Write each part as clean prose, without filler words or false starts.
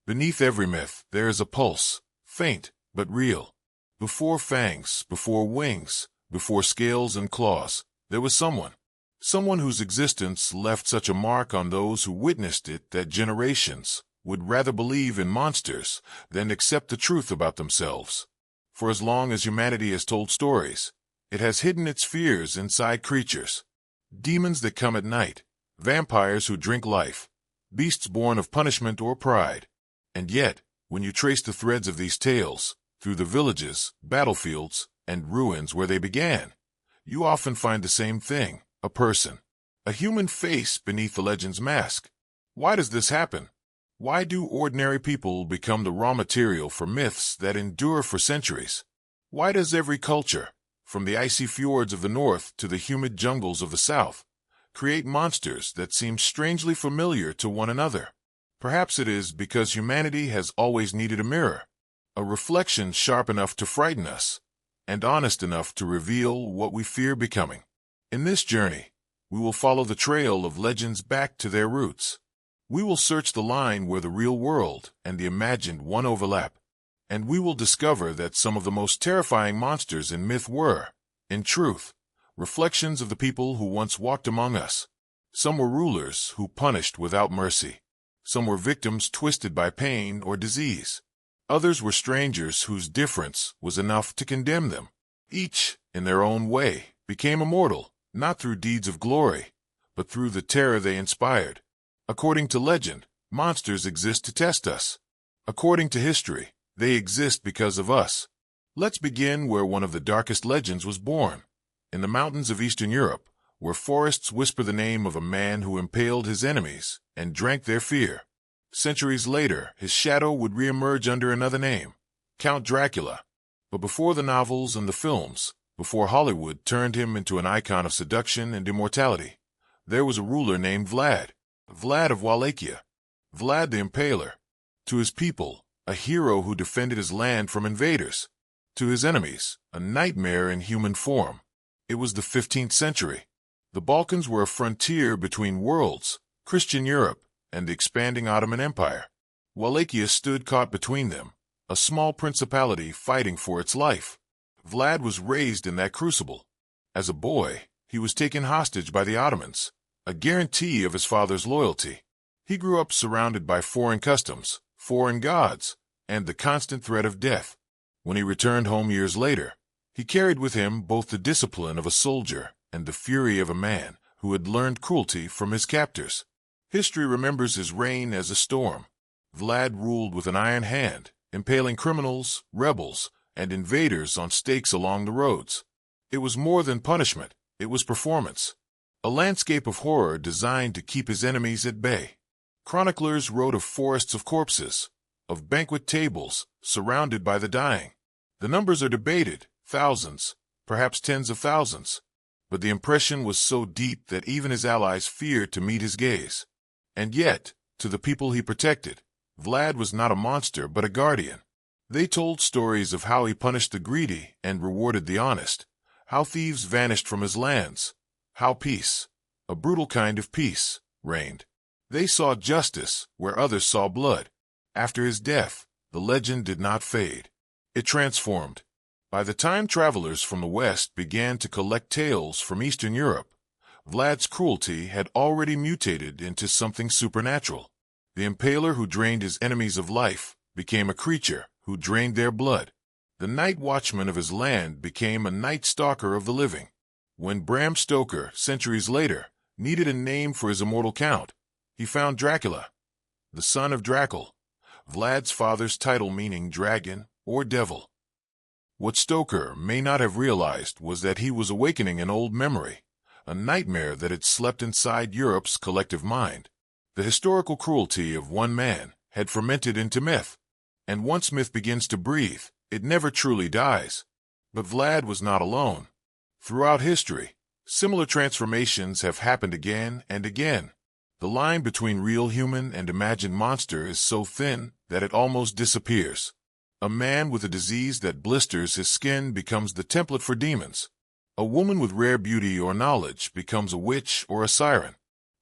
Beneath every myth, there is a pulse, faint, but real. Before fangs, before wings, before scales and claws, there was someone. Someone whose existence left such a mark on those who witnessed it that generations would rather believe in monsters than accept the truth about themselves. For as long as humanity has told stories, it has hidden its fears inside creatures. Demons that come at night, vampires who drink life, beasts born of punishment or pride. And yet, when you trace the threads of these tales, through the villages, battlefields, and ruins where they began, you often find the same thing, a person, a human face beneath the legend's mask. Why does this happen? Why do ordinary people become the raw material for myths that endure for centuries? Why does every culture, from the icy fjords of the north to the humid jungles of the south, create monsters that seem strangely familiar to one another? Perhaps it is because humanity has always needed a mirror, a reflection sharp enough to frighten us, and honest enough to reveal what we fear becoming. In this journey, we will follow the trail of legends back to their roots. We will search the line where the real world and the imagined one overlap, and we will discover that some of the most terrifying monsters in myth were, in truth, reflections of the people who once walked among us. Some were rulers who punished without mercy. Some were victims twisted by pain or disease. Others were strangers whose difference was enough to condemn them. Each, in their own way, became immortal, not through deeds of glory, but through the terror they inspired. According to legend, monsters exist to test us. According to history, they exist because of us. Let's begin where one of the darkest legends was born, in the mountains of Eastern Europe, where forests whisper the name of a man who impaled his enemies and drank their fear. Centuries later, his shadow would reemerge under another name, Count Dracula. But before the novels and the films, before Hollywood turned him into an icon of seduction and immortality, there was a ruler named Vlad of Wallachia, Vlad the Impaler. To his people, a hero who defended his land from invaders. To his enemies, a nightmare in human form. It was the 15th century. The Balkans were a frontier between worlds, Christian Europe, and the expanding Ottoman Empire. Wallachia stood caught between them, a small principality fighting for its life. Vlad was raised in that crucible. As a boy, he was taken hostage by the Ottomans, a guarantee of his father's loyalty. He grew up surrounded by foreign customs, foreign gods, and the constant threat of death. When he returned home years later, he carried with him both the discipline of a soldier and the fury of a man who had learned cruelty from his captors. History remembers his reign as a storm. Vlad ruled with an iron hand, impaling criminals, rebels, and invaders on stakes along the roads. It was more than punishment, it was performance. A landscape of horror designed to keep his enemies at bay. Chroniclers wrote of forests of corpses, of banquet tables surrounded by the dying. The numbers are debated, thousands, perhaps tens of thousands. But the impression was so deep that even his allies feared to meet his gaze. And yet, to the people he protected, Vlad was not a monster but a guardian. They told stories of how he punished the greedy and rewarded the honest, how thieves vanished from his lands, how peace, a brutal kind of peace, reigned. They saw justice where others saw blood. After his death, the legend did not fade. It transformed. By the time travelers from the West began to collect tales from Eastern Europe, Vlad's cruelty had already mutated into something supernatural. The impaler who drained his enemies of life became a creature who drained their blood. The night watchman of his land became a night stalker of the living. When Bram Stoker, centuries later, needed a name for his immortal count, he found Dracula, the son of Dracal, Vlad's father's title meaning dragon or devil. What Stoker may not have realized was that he was awakening an old memory, a nightmare that had slept inside Europe's collective mind. The historical cruelty of one man had fermented into myth, and once myth begins to breathe, it never truly dies. But Vlad was not alone. Throughout history, similar transformations have happened again and again. The line between real human and imagined monster is so thin that it almost disappears. A man with a disease that blisters his skin becomes the template for demons. A woman with rare beauty or knowledge becomes a witch or a siren.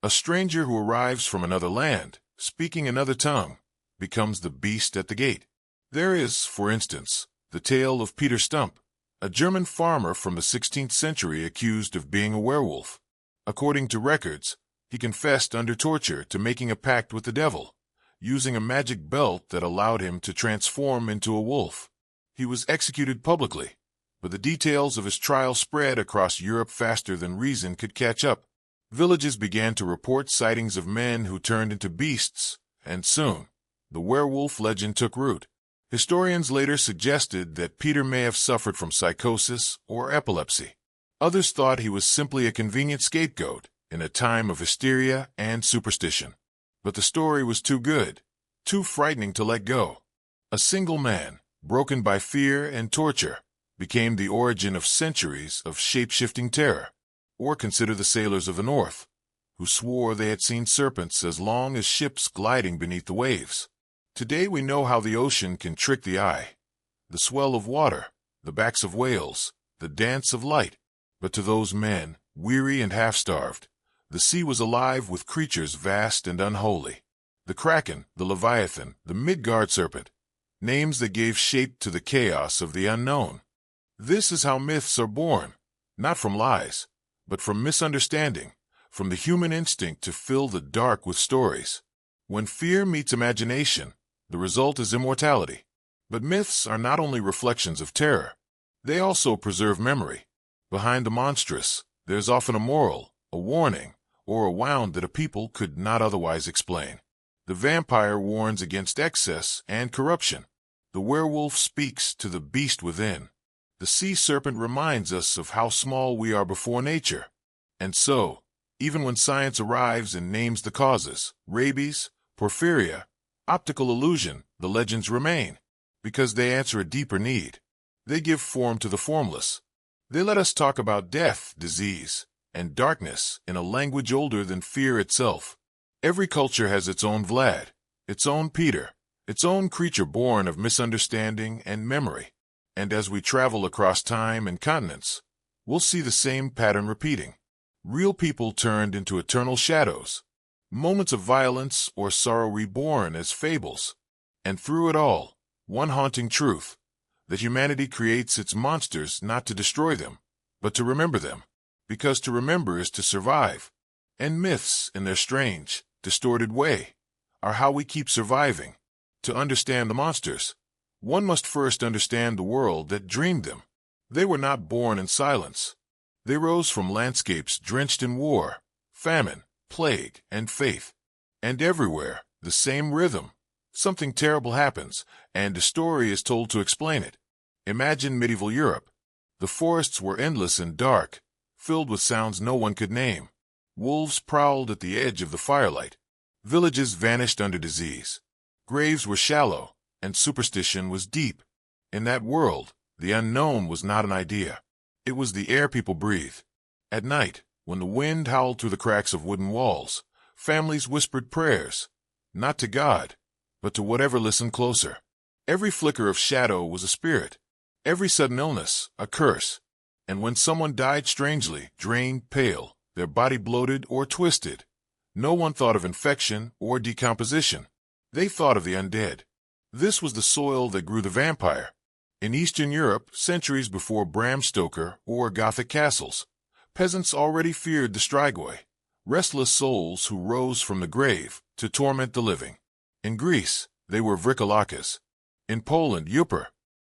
A stranger who arrives from another land, speaking another tongue, becomes the beast at the gate. There is, for instance, the tale of Peter Stump, a German farmer from the 16th century accused of being a werewolf. According to records, he confessed under torture to making a pact with the devil, using a magic belt that allowed him to transform into a wolf. He was executed publicly, but the details of his trial spread across Europe faster than reason could catch up. Villages began to report sightings of men who turned into beasts, and soon, the werewolf legend took root. Historians later suggested that Peter may have suffered from psychosis or epilepsy. Others thought he was simply a convenient scapegoat in a time of hysteria and superstition. But the story was too good, too frightening to let go. A single man, broken by fear and torture, became the origin of centuries of shape-shifting terror. Or consider the sailors of the North, who swore they had seen serpents as long as ships gliding beneath the waves. Today we know how the ocean can trick the eye. The swell of water, the backs of whales, the dance of light. But to those men, weary and half-starved, the sea was alive with creatures vast and unholy. The kraken, the leviathan, the Midgard serpent, names that gave shape to the chaos of the unknown. This is how myths are born, not from lies, but from misunderstanding, from the human instinct to fill the dark with stories. When fear meets imagination, the result is immortality. But myths are not only reflections of terror, they also preserve memory. Behind the monstrous, there's often a moral, a warning, or a wound that a people could not otherwise explain. The vampire warns against excess and corruption. The werewolf speaks to the beast within. The sea serpent reminds us of how small we are before nature. And so, even when science arrives and names the causes, rabies, porphyria, optical illusion, the legends remain, because they answer a deeper need. They give form to the formless. They let us talk about death, disease, and darkness in a language older than fear itself. Every culture has its own Vlad, its own Peter, its own creature born of misunderstanding and memory. And as we travel across time and continents, we'll see the same pattern repeating. Real people turned into eternal shadows, moments of violence or sorrow reborn as fables. And through it all, one haunting truth, that humanity creates its monsters not to destroy them, but to remember them, because to remember is to survive. And myths, in their strange, distorted way, are how we keep surviving. To understand the monsters, one must first understand the world that dreamed them. They were not born in silence. They rose from landscapes drenched in war, famine, plague, and faith. And everywhere, the same rhythm. Something terrible happens, and a story is told to explain it. Imagine medieval Europe. The forests were endless and dark, filled with sounds no one could name. Wolves prowled at the edge of the firelight. Villages vanished under disease. Graves were shallow, and superstition was deep. In that world, the unknown was not an idea. It was the air people breathed. At night, when the wind howled through the cracks of wooden walls, families whispered prayers, not to God, but to whatever listened closer. Every flicker of shadow was a spirit, every sudden illness a curse. And when someone died strangely, drained, pale, their body bloated or twisted, no one thought of infection or decomposition. They thought of the undead. This was the soil that grew the vampire. In Eastern Europe, centuries before Bram Stoker or Gothic castles, peasants already feared the strigoi, restless souls who rose from the grave to torment the living. In Greece, they were vrikolakas. In Poland, Yupper.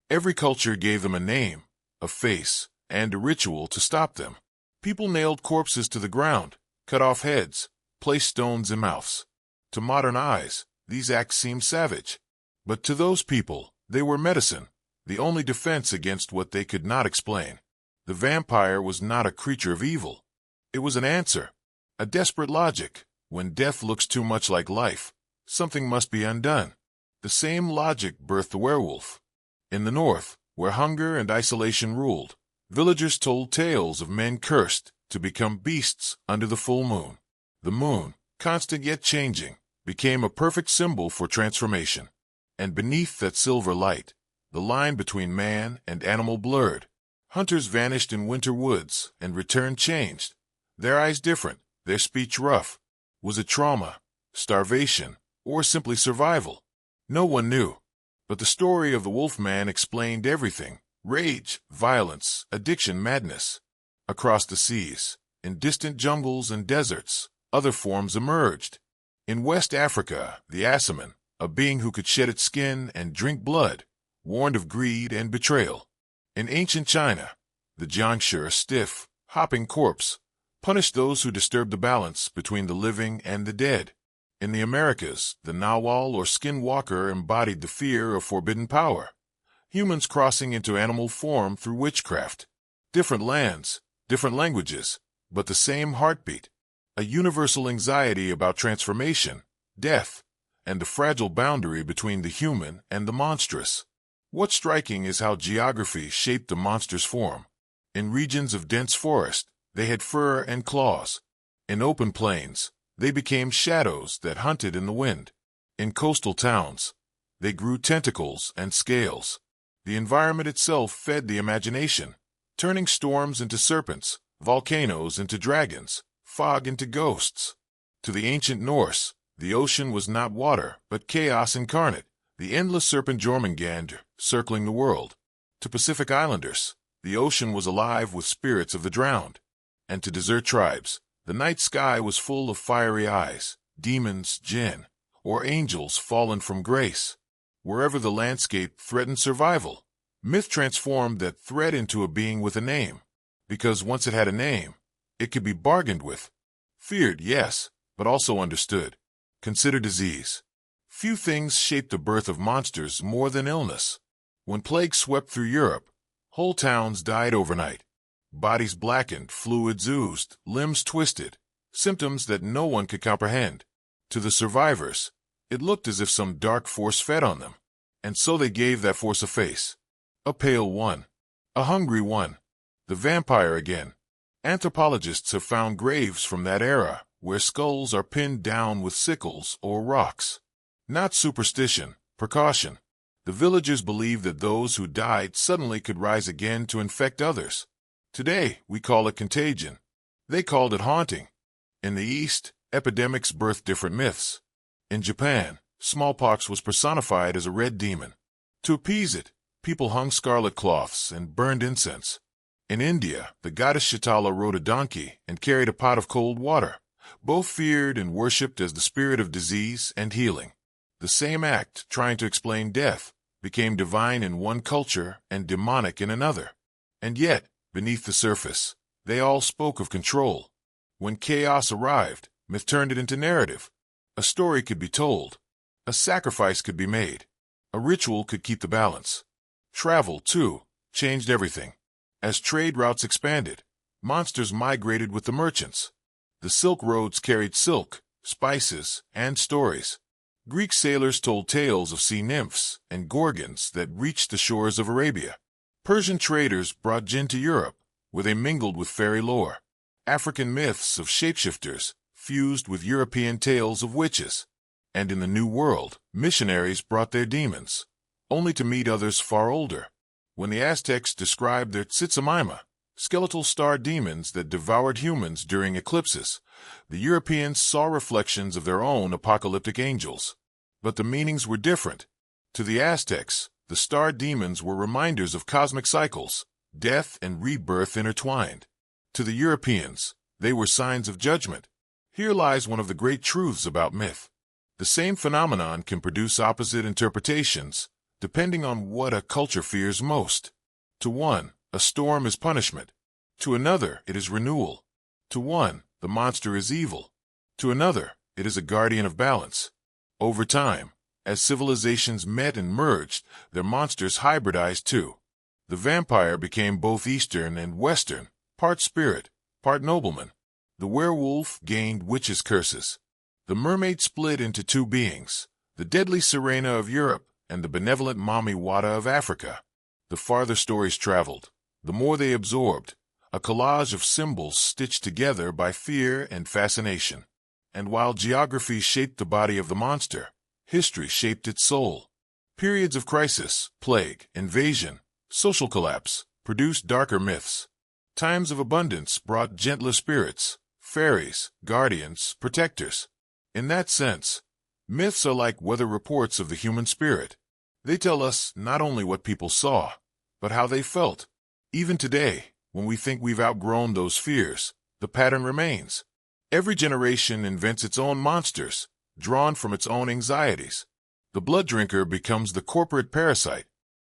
Every culture gave them a name, a face, and a ritual to stop them. People nailed corpses to the ground, cut off heads, placed stones in mouths. To modern eyes, these acts seemed savage. But to those people, they were medicine, the only defense against what they could not explain. The vampire was not a creature of evil. It was an answer, a desperate logic. When death looks too much like life, something must be undone. The same logic birthed the werewolf. In the north, where hunger and isolation ruled, villagers told tales of men cursed to become beasts under the full moon. The moon, constant yet changing, became a perfect symbol for transformation. And beneath that silver light, the line between man and animal blurred. Hunters vanished in winter woods and returned changed, their eyes different, their speech rough. Was it trauma, starvation, or simply survival? No one knew. But the story of the Wolfman explained everything: rage, violence, addiction, madness. Across the seas, in distant jungles and deserts, other forms emerged. In West Africa, the Assaman, a being who could shed its skin and drink blood, warned of greed and betrayal. In ancient China, the Jiangshi, a stiff, hopping corpse, punished those who disturbed the balance between the living and the dead. In the Americas, the Nawal or skinwalker embodied the fear of forbidden power, humans crossing into animal form through witchcraft. Different lands, different languages, but the same heartbeat, a universal anxiety about transformation, death, and the fragile boundary between the human and the monstrous. What's striking is how geography shaped the monster's form. In regions of dense forest, they had fur and claws. In open plains, they became shadows that hunted in the wind. In coastal towns, they grew tentacles and scales. The environment itself fed the imagination, turning storms into serpents, volcanoes into dragons, fog into ghosts. To the ancient Norse, the ocean was not water, but chaos incarnate, the endless serpent Jormungandr circling the world. To Pacific Islanders, the ocean was alive with spirits of the drowned. And to desert tribes, the night sky was full of fiery eyes, demons, jinn, or angels fallen from grace. Wherever the landscape threatened survival, myth transformed that threat into a being with a name. Because once it had a name, it could be bargained with. Feared, yes, but also understood. Consider disease. Few things shaped the birth of monsters more than illness. When plague swept through Europe, whole towns died overnight. Bodies blackened, fluids oozed, limbs twisted, symptoms that no one could comprehend. To the survivors, it looked as if some dark force fed on them, and so they gave that force a face. A pale one. A hungry one. The vampire again. Anthropologists have found graves from that era, where skulls are pinned down with sickles or rocks. Not superstition, precaution. The villagers believed that those who died suddenly could rise again to infect others. Today, we call it contagion. They called it haunting. In the East, epidemics birthed different myths. In Japan, smallpox was personified as a red demon. To appease it, people hung scarlet cloths and burned incense. In India, the goddess Shitala rode a donkey and carried a pot of cold water, both feared and worshipped as the spirit of disease and healing. The same act, trying to explain death, became divine in one culture and demonic in another. And yet, beneath the surface, they all spoke of control. When chaos arrived, myth turned it into narrative. A story could be told. A sacrifice could be made. A ritual could keep the balance. Travel, too, changed everything. As trade routes expanded, monsters migrated with the merchants. The Silk Roads carried silk, spices, and stories. Greek sailors told tales of sea nymphs and gorgons that reached the shores of Arabia. Persian traders brought gin to Europe, where they mingled with fairy lore. African myths of shapeshifters fused with European tales of witches. And in the New World, missionaries brought their demons, only to meet others far older. When the Aztecs described their Tzitsamaima, skeletal star demons that devoured humans during eclipses, the Europeans saw reflections of their own apocalyptic angels. But the meanings were different. To the Aztecs, the star demons were reminders of cosmic cycles, death and rebirth intertwined. To the Europeans, they were signs of judgment. Here lies one of the great truths about myth. The same phenomenon can produce opposite interpretations, depending on what a culture fears most. To one, a storm is punishment. To another, it is renewal. To one, the monster is evil. To another, it is a guardian of balance. Over time, as civilizations met and merged, their monsters hybridized too. The vampire became both Eastern and Western, part spirit, part nobleman. The werewolf gained witches' curses. The mermaid split into two beings, the deadly Sirena of Europe and the benevolent Mami Wata of Africa. The farther stories traveled, the more they absorbed, a collage of symbols stitched together by fear and fascination. And while geography shaped the body of the monster, history shaped its soul. Periods of crisis, plague, invasion, social collapse produced darker myths. Times of abundance brought gentler spirits, fairies, guardians, protectors. In that sense, Myths are like weather reports of the human spirit. They tell us not only what people saw, but how they felt. Even today, when we think we've outgrown those fears, the pattern remains. Every generation invents its own monsters, drawn from its own anxieties. The blood drinker becomes the corporate parasite.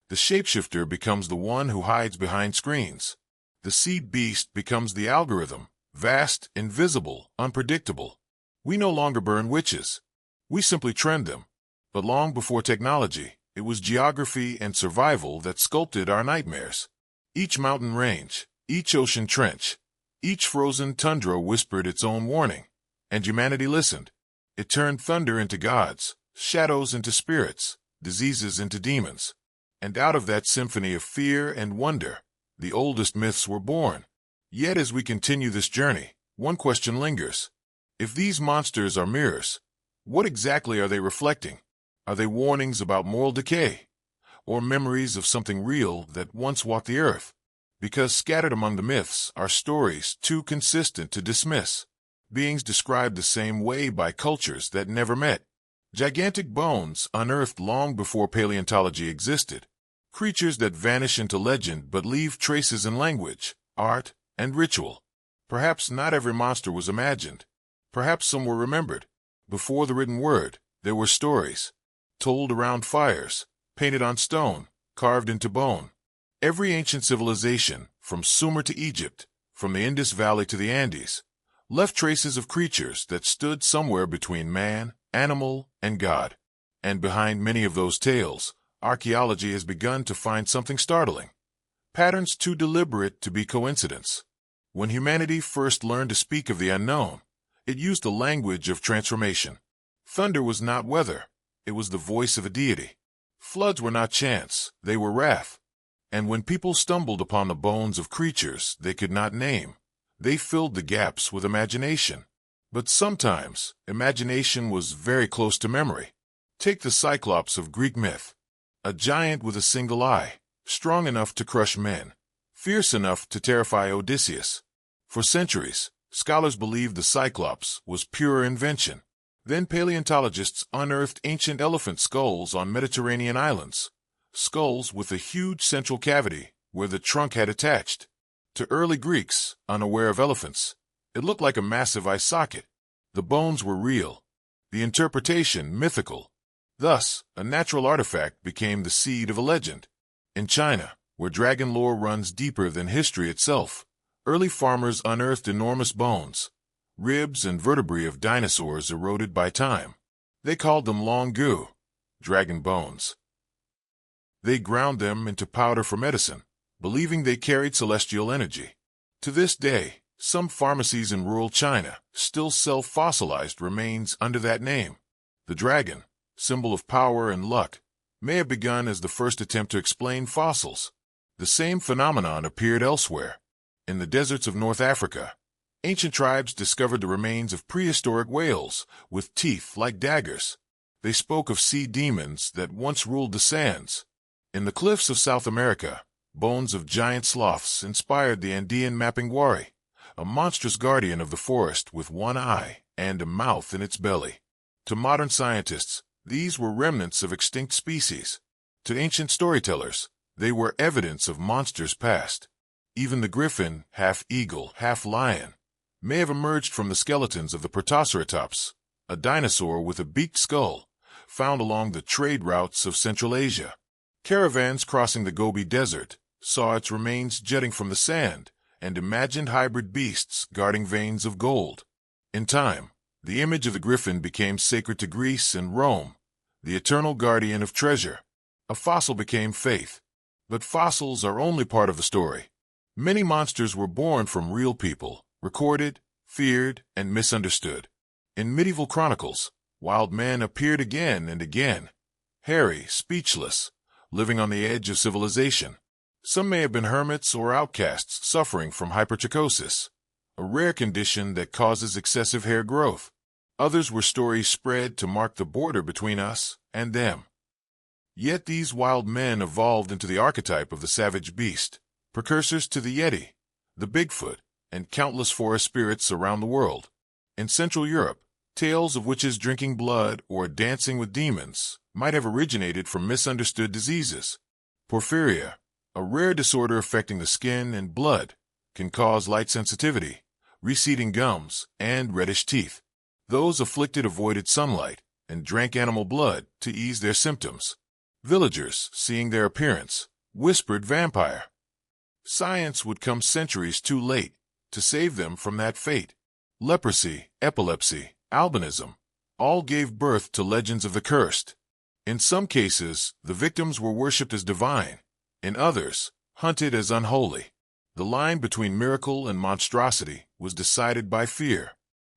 The shapeshifter becomes the one who hides behind screens. The seed beast becomes the algorithm, vast, invisible, unpredictable. We no longer burn witches. We simply trend them. But long before technology, it was geography and survival that sculpted our nightmares. Each mountain range, each ocean trench, each frozen tundra whispered its own warning, and humanity listened. It turned thunder into gods, shadows into spirits, diseases into demons. And out of that symphony of fear and wonder, the oldest myths were born. Yet as we continue this journey, one question lingers. If these monsters are mirrors, what exactly are they reflecting? Are they warnings about moral decay, or memories of something real that once walked the earth? Because scattered among the myths are stories too consistent to dismiss, beings described the same way by cultures that never met. Gigantic bones unearthed long before paleontology existed, creatures that vanish into legend but leave traces in language, art, and ritual. Perhaps not every monster was imagined. Perhaps some were remembered. Before the written word, there were stories, told around fires, painted on stone, carved into bone. Every ancient civilization, from Sumer to Egypt, from the Indus Valley to the Andes, left traces of creatures that stood somewhere between man, animal, and God. And behind many of those tales, archaeology has begun to find something startling. Patterns too deliberate to be coincidence. When humanity first learned to speak of the unknown, it used the language of transformation. Thunder was not weather. It was the voice of a deity. Floods were not chance. They were wrath. And when people stumbled upon the bones of creatures they could not name, they filled the gaps with imagination. But sometimes, imagination was very close to memory. Take the Cyclops of Greek myth. A giant with a single eye, strong enough to crush men, fierce enough to terrify Odysseus. For centuries, scholars believed the Cyclops was pure invention. Then paleontologists unearthed ancient elephant skulls on Mediterranean islands, skulls with a huge central cavity where the trunk had attached. To early Greeks, unaware of elephants, it looked like a massive eye socket. The bones were real, the interpretation mythical. Thus, a natural artifact became the seed of a legend. In China, where dragon lore runs deeper than history itself, early farmers unearthed enormous bones, ribs and vertebrae of dinosaurs eroded by time. They called them long gu, dragon bones. They ground them into powder for medicine, believing they carried celestial energy. To this day, some pharmacies in rural China still sell fossilized remains under that name. The dragon, symbol of power and luck, may have begun as the first attempt to explain fossils. The same phenomenon appeared elsewhere. In the deserts of North Africa, ancient tribes discovered the remains of prehistoric whales with teeth like daggers. They spoke of sea demons that once ruled the sands. In the cliffs of South America, bones of giant sloths inspired the Andean mapinguari, a monstrous guardian of the forest with one eye and a mouth in its belly. To modern scientists, these were remnants of extinct species. To ancient storytellers, they were evidence of monsters past. Even the griffin, half eagle, half lion, may have emerged from the skeletons of the Protoceratops, a dinosaur with a beaked skull, found along the trade routes of Central Asia. Caravans crossing the Gobi Desert saw its remains jutting from the sand and imagined hybrid beasts guarding veins of gold. In time, the image of the griffin became sacred to Greece and Rome, the eternal guardian of treasure. A fossil became faith. But fossils are only part of the story. Many monsters were born from real people, recorded, feared, and misunderstood. In medieval chronicles, wild men appeared again and again, hairy, speechless, living on the edge of civilization. Some may have been hermits or outcasts suffering from hypertrichosis, a rare condition that causes excessive hair growth. Others were stories spread to mark the border between us and them. Yet these wild men evolved into the archetype of the savage beast, precursors to the Yeti, the Bigfoot, and countless forest spirits around the world. In Central Europe, Tales of witches drinking blood or dancing with demons might have originated from misunderstood diseases. Porphyria, a rare disorder affecting the skin and blood, can cause light sensitivity, receding gums, and reddish teeth. Those afflicted avoided sunlight and drank animal blood to ease their symptoms. Villagers, seeing their appearance, whispered vampire. Science would come centuries too late to save them from that fate. Leprosy, epilepsy, albinism, all gave birth to legends of the cursed. In some cases, the victims were worshipped as divine. In others, hunted as unholy. The line between miracle and monstrosity was decided by fear.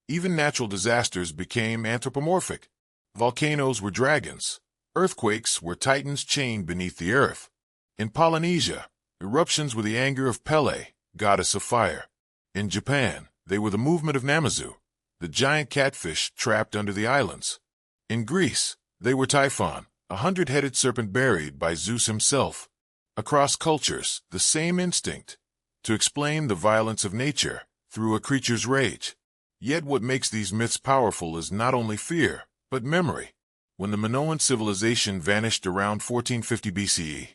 Even natural disasters became anthropomorphic. Volcanoes were dragons. Earthquakes were titans chained beneath the earth. In Polynesia, eruptions were the anger of Pele, goddess of fire. In Japan, they were the movement of Namazu, the giant catfish trapped under the islands. In Greece, they were Typhon, a 100-headed serpent buried by Zeus himself. Across cultures, the same instinct, to explain the violence of nature through a creature's rage. Yet what makes these myths powerful is not only fear, but memory. When the Minoan civilization vanished around 1450 BCE,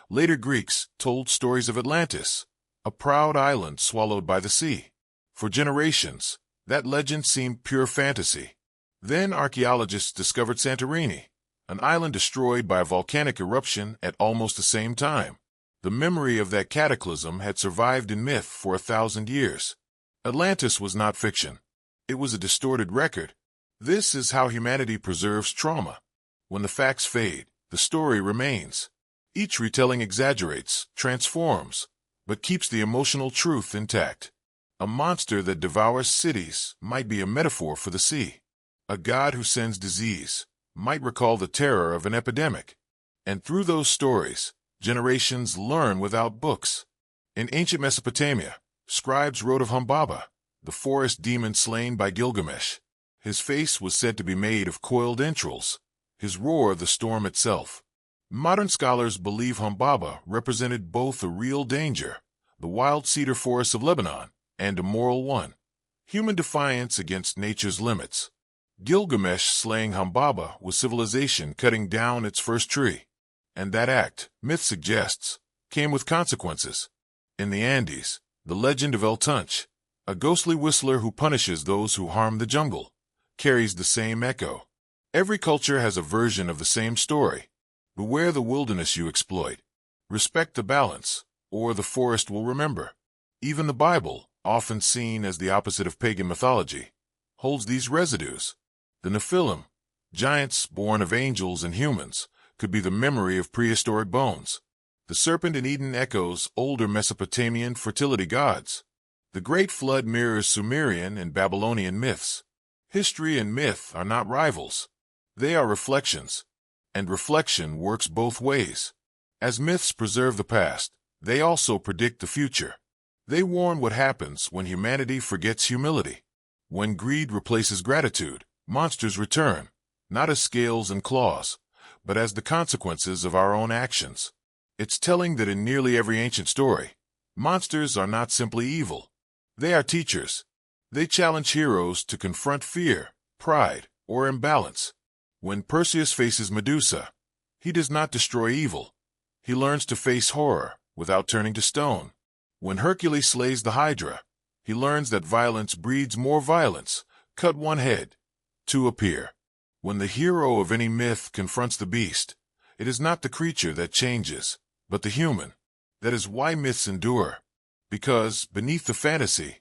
later Greeks told stories of Atlantis, a proud island swallowed by the sea. For generations, that legend seemed pure fantasy. Then archaeologists discovered Santorini, an island destroyed by a volcanic eruption at almost the same time. The memory of that cataclysm had survived in myth for 1,000 years. Atlantis was not fiction. It was a distorted record. This is how humanity preserves trauma. When the facts fade, the story remains. Each retelling exaggerates, transforms, but keeps the emotional truth intact. A monster that devours cities might be a metaphor for the sea. A god who sends disease might recall the terror of an epidemic. And through those stories, generations learn without books. In ancient Mesopotamia, scribes wrote of Humbaba, the forest demon slain by Gilgamesh. His face was said to be made of coiled entrails, his roar the storm itself. Modern scholars believe Humbaba represented both a real danger, the wild cedar forests of Lebanon, and a moral one, human defiance against nature's limits. Gilgamesh slaying Humbaba was civilization cutting down its first tree. And that act, myth suggests, came with consequences. In the Andes, the legend of El Tunch, a ghostly whistler who punishes those who harm the jungle, carries the same echo. Every culture has a version of the same story. Beware the wilderness you exploit. Respect the balance, or the forest will remember. Even the Bible, often seen as the opposite of pagan mythology, holds these residues. The Nephilim, giants born of angels and humans, could be the memory of prehistoric bones. The serpent in Eden echoes older Mesopotamian fertility gods. The Great Flood mirrors Sumerian and Babylonian myths. History and myth are not rivals. They are reflections. And reflection works both ways. As myths preserve the past, they also predict the future. They warn what happens when humanity forgets humility. When greed replaces gratitude, monsters return, not as scales and claws, but as the consequences of our own actions. It's telling that in nearly every ancient story, monsters are not simply evil. They are teachers. They challenge heroes to confront fear, pride, or imbalance. When Perseus faces Medusa, he does not destroy evil. He learns to face horror without turning to stone. When Hercules slays the Hydra, he learns that violence breeds more violence. Cut one head, two appear. When the hero of any myth confronts the beast, it is not the creature that changes, but the human. That is why myths endure. Because, beneath the fantasy,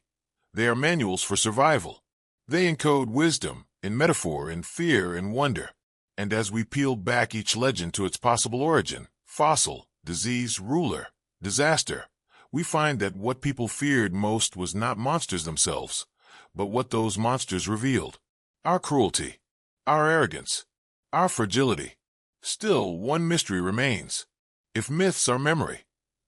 they are manuals for survival. They encode wisdom, in metaphor, in fear, in wonder. And as we peel back each legend to its possible origin, fossil, disease, ruler, disaster, we find that what people feared most was not monsters themselves, but what those monsters revealed. Our cruelty, our arrogance, our fragility. Still, one mystery remains. If myths are memory,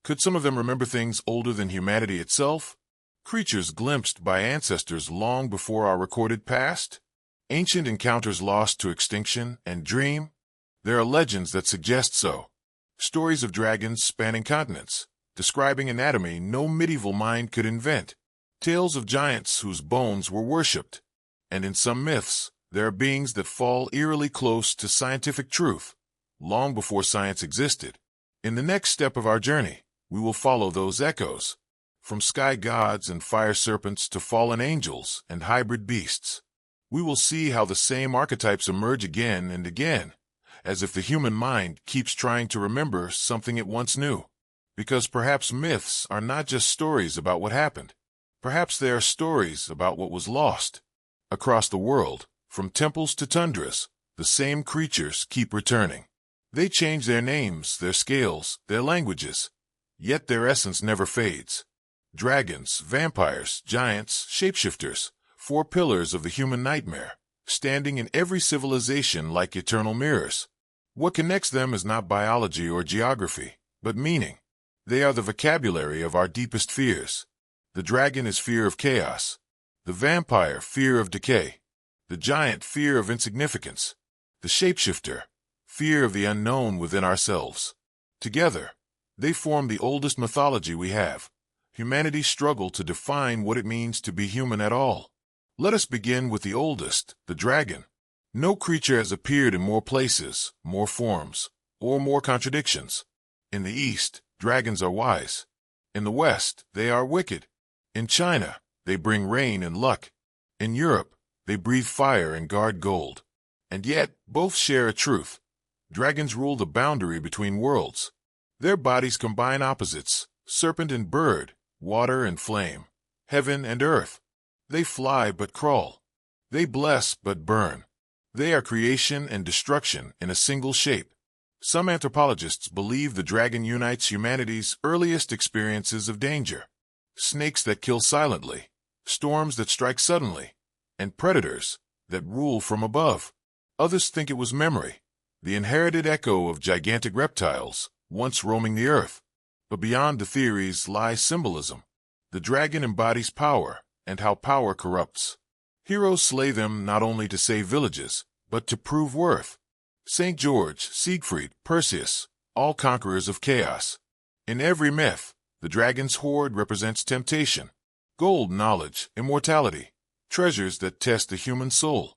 could some of them remember things older than humanity itself? Creatures glimpsed by ancestors long before our recorded past? Ancient encounters lost to extinction and dream? There are legends that suggest so. Stories of dragons spanning continents, describing anatomy no medieval mind could invent. Tales of giants whose bones were worshipped. And in some myths, There are beings that fall eerily close to scientific truth, long before science existed. In the next step of our journey, we will follow those echoes, from sky gods and fire serpents to fallen angels and hybrid beasts. We will see how the same archetypes emerge again and again, as if the human mind keeps trying to remember something it once knew. Because perhaps myths are not just stories about what happened. Perhaps they are stories about what was lost. Across the world, from temples to tundras, the same creatures keep returning. They change their names, their scales, their languages, yet their essence never fades. Dragons, vampires, giants, shapeshifters, 4 pillars of the human nightmare, standing in every civilization like eternal mirrors. What connects them is not biology or geography, but meaning. They are the vocabulary of our deepest fears. The dragon is fear of chaos. The vampire, fear of decay. The giant, fear of insignificance. The shapeshifter, fear of the unknown within ourselves. Together, they form the oldest mythology we have. Humanity's struggle to define what it means to be human at all. Let us begin with the oldest, the dragon. No creature has appeared in more places, more forms, or more contradictions. In the East, dragons are wise. In the West, they are wicked. In China, they bring rain and luck. In Europe, they breathe fire and guard gold. And yet, both share a truth. Dragons rule the boundary between worlds. Their bodies combine opposites, serpent and bird, water and flame, heaven and earth. They fly but crawl. They bless but burn. They are creation and destruction in a single shape. Some anthropologists believe the dragon unites humanity's earliest experiences of danger. Snakes that kill silently, storms that strike suddenly, and predators that rule from above. Others think it was memory, the inherited echo of gigantic reptiles once roaming the earth. But beyond the theories lies symbolism. The dragon embodies power, and how power corrupts. Heroes slay them not only to save villages, but to prove worth. St. George, Siegfried, Perseus, all conquerors of chaos. In every myth, the dragon's hoard represents temptation. Gold, knowledge, immortality, treasures that test the human soul.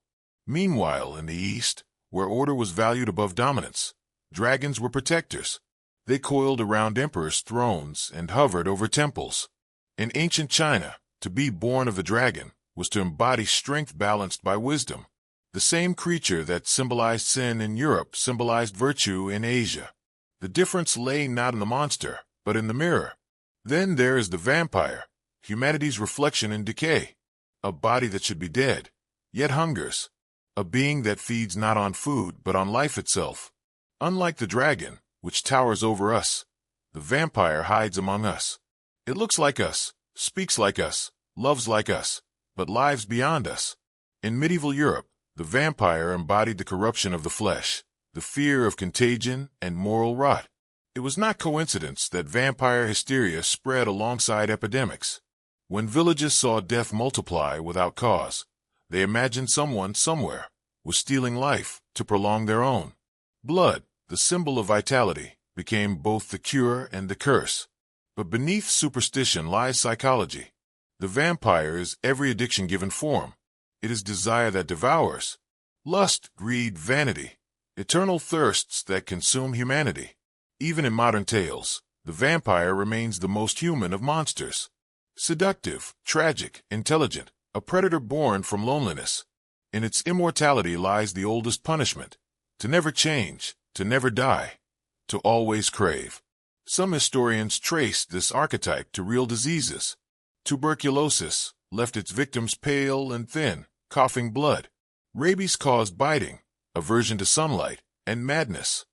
Meanwhile, in the East, where order was valued above dominance, dragons were protectors. They coiled around emperors' thrones and hovered over temples. In ancient China, to be born of the dragon was to embody strength balanced by wisdom. The same creature that symbolized sin in Europe symbolized virtue in Asia. The difference lay not in the monster, but in the mirror. Then there is the vampire, humanity's reflection in decay. A body that should be dead, yet hungers. A being that feeds not on food, but on life itself. Unlike the dragon, which towers over us, the vampire hides among us. It looks like us, speaks like us, loves like us, but lives beyond us. In medieval Europe, the vampire embodied the corruption of the flesh, the fear of contagion and moral rot. It was not coincidence that vampire hysteria spread alongside epidemics. When villages saw death multiply without cause, they imagined someone somewhere was stealing life to prolong their own. Blood, the symbol of vitality, became both the cure and the curse. But beneath superstition lies psychology. The vampire is every addiction given form. It is desire that devours. Lust, greed, vanity, eternal thirsts that consume humanity. Even in modern tales, the vampire remains the most human of monsters. Seductive, tragic, intelligent, a predator born from loneliness. In its immortality lies the oldest punishment: to never change, to never die, to always crave. Some historians trace this archetype to real diseases. Tuberculosis left its victims pale and thin, coughing blood. Rabies caused biting, aversion to sunlight, and madness.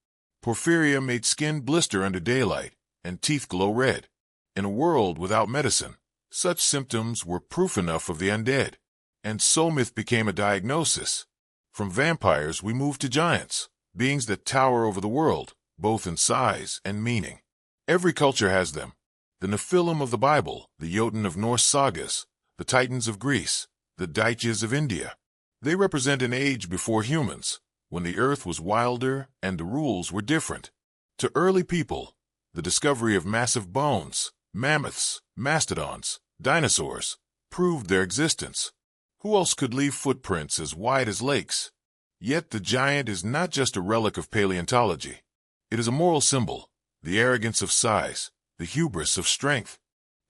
Porphyria made skin blister under daylight, and teeth glow red. In a world without medicine, such symptoms were proof enough of the undead. And so myth became a diagnosis. From vampires we move to giants, beings that tower over the world, both in size and meaning. Every culture has them. The Nephilim of the Bible, the Jotun of Norse sagas, the Titans of Greece, the Daityas of India. They represent an age before humans, when the earth was wilder and the rules were different. To early people, the discovery of massive bones, mammoths, mastodons, dinosaurs, proved their existence. Who else could leave footprints as wide as lakes? Yet the giant is not just a relic of paleontology. It is a moral symbol, the arrogance of size, the hubris of strength.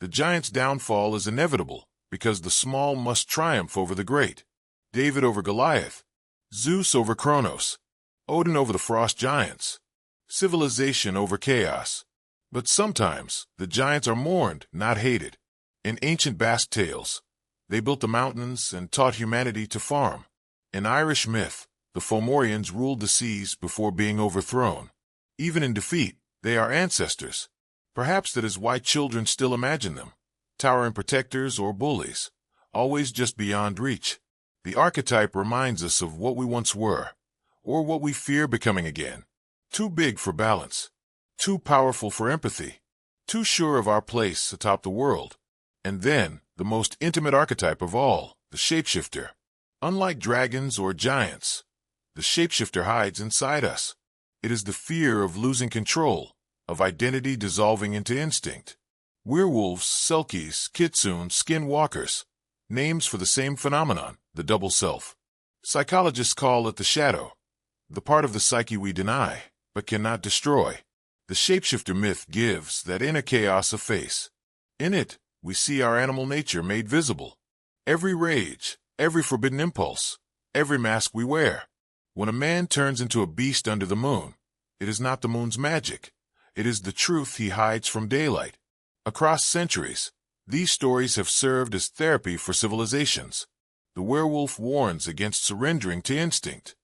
The giant's downfall is inevitable because the small must triumph over the great. David over Goliath, Zeus over Kronos, Odin over the frost giants, civilization over chaos. But sometimes the giants are mourned, not hated. In ancient Basque tales, they built the mountains and taught humanity to farm. In Irish myth, the Fomorians ruled the seas before being overthrown. Even in defeat, they are ancestors. Perhaps that is why children still imagine them, towering protectors or bullies, always just beyond reach. The archetype reminds us of what we once were, or what we fear becoming again. Too big for balance, too powerful for empathy, too sure of our place atop the world. And then, the most intimate archetype of all, the shapeshifter. Unlike dragons or giants, the shapeshifter hides inside us. It is the fear of losing control, of identity dissolving into instinct. Werewolves, selkies, kitsunes, skinwalkers, names for the same phenomenon, the double self. Psychologists call it the shadow, the part of the psyche we deny, but cannot destroy. The shapeshifter myth gives that inner chaos a face. In it, we see our animal nature made visible. Every rage, every forbidden impulse, every mask we wear. When a man turns into a beast under the moon, it is not the moon's magic. It is the truth he hides from daylight. Across centuries, these stories have served as therapy for civilizations. The werewolf warns against surrendering to instinct.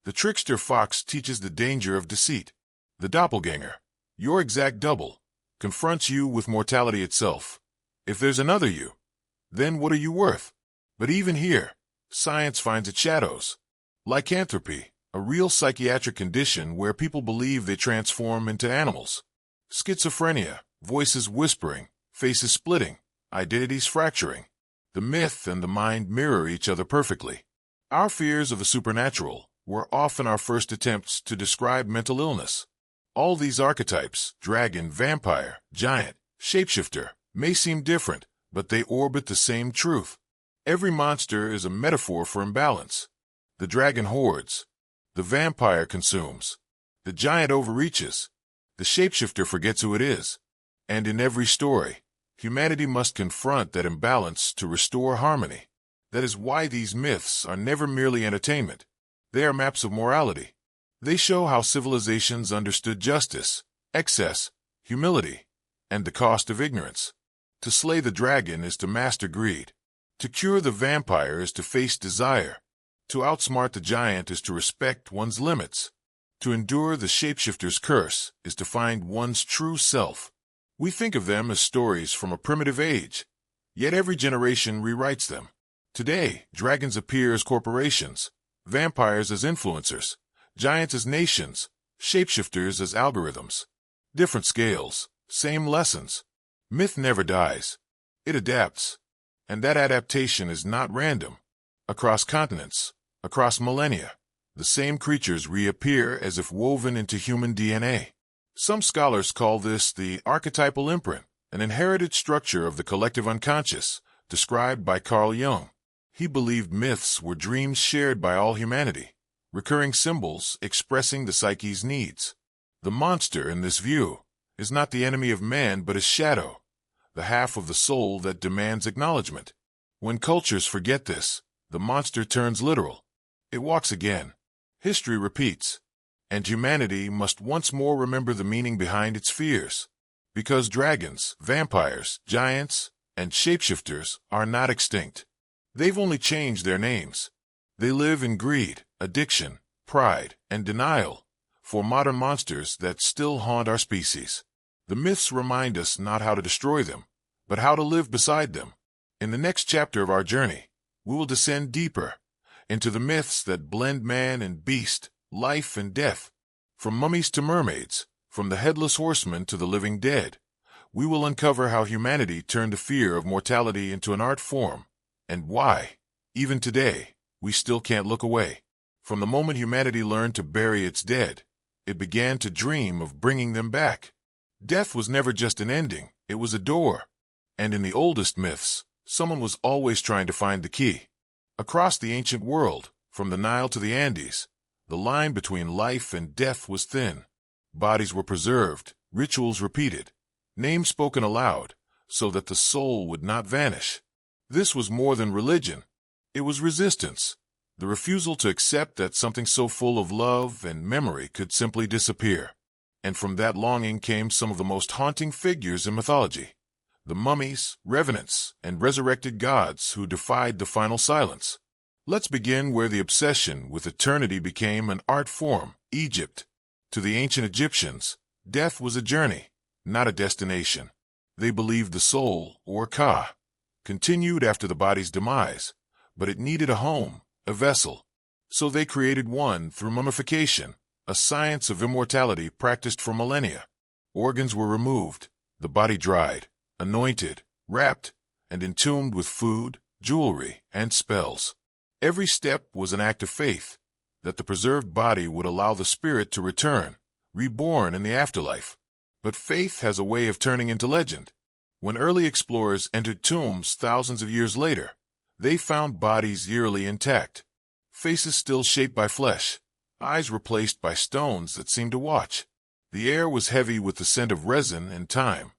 The trickster fox teaches the danger of deceit. The doppelganger, your exact double, confronts you with mortality itself. If there's another you, then what are you worth? But even here, science finds its shadows. Lycanthropy, a real psychiatric condition where people believe they transform into animals. Schizophrenia, voices whispering, faces splitting, identities fracturing. The myth and the mind mirror each other perfectly. Our fears of the supernatural were often our first attempts to describe mental illness. All these archetypes, dragon, vampire, giant, shapeshifter, may seem different, but they orbit the same truth. Every monster is a metaphor for imbalance. The dragon hoards. The vampire consumes. The giant overreaches. The shapeshifter forgets who it is. And in every story, humanity must confront that imbalance to restore harmony. That is why these myths are never merely entertainment. They are maps of morality. They show how civilizations understood justice, excess, humility, and the cost of ignorance. To slay the dragon is to master greed. To cure the vampire is to face desire. To outsmart the giant is to respect one's limits. To endure the shapeshifter's curse is to find one's true self. We think of them as stories from a primitive age, yet every generation rewrites them. Today, dragons appear as corporations, vampires as influencers, giants as nations, shapeshifters as algorithms. Different scales, same lessons. Myth never dies. It adapts. And that adaptation is not random. Across continents, across millennia, the same creatures reappear as if woven into human DNA. Some scholars call this the archetypal imprint, an inherited structure of the collective unconscious, described by Carl Jung. He believed myths were dreams shared by all humanity, recurring symbols expressing the psyche's needs. The monster, in this view, is not the enemy of man but his shadow, the half of the soul that demands acknowledgement. When cultures forget this, the monster turns literal. It walks again. History repeats. And humanity must once more remember the meaning behind its fears. Because dragons, vampires, giants, and shapeshifters are not extinct. They've only changed their names. They live in greed, addiction, pride, and denial, for modern monsters that still haunt our species. The myths remind us not how to destroy them, but how to live beside them. In the next chapter of our journey, we will descend deeper into the myths that blend man and beast, life and death. From mummies to mermaids, from the headless horseman to the living dead, we will uncover how humanity turned the fear of mortality into an art form, and why, even today, we still can't look away. From the moment humanity learned to bury its dead, it began to dream of bringing them back. Death was never just an ending, it was a door. And in the oldest myths, someone was always trying to find the key. Across the ancient world, from the Nile to the Andes, the line between life and death was thin. Bodies were preserved, rituals repeated, names spoken aloud, so that the soul would not vanish. This was more than religion. It was resistance, the refusal to accept that something so full of love and memory could simply disappear. And from that longing came some of the most haunting figures in mythology. The mummies, revenants, and resurrected gods who defied the final silence. Let's begin where the obsession with eternity became an art form, Egypt. To the ancient Egyptians, death was a journey, not a destination. They believed the soul, or Ka, continued after the body's demise, but it needed a home, a vessel. So they created one through mummification, a science of immortality practiced for millennia. Organs were removed, the body dried, anointed, wrapped, and entombed with food, jewelry, and spells. Every step was an act of faith, that the preserved body would allow the spirit to return, reborn in the afterlife. But faith has a way of turning into legend. When early explorers entered tombs thousands of years later, they found bodies eerily intact, faces still shaped by flesh, eyes replaced by stones that seemed to watch. The air was heavy with the scent of resin and time.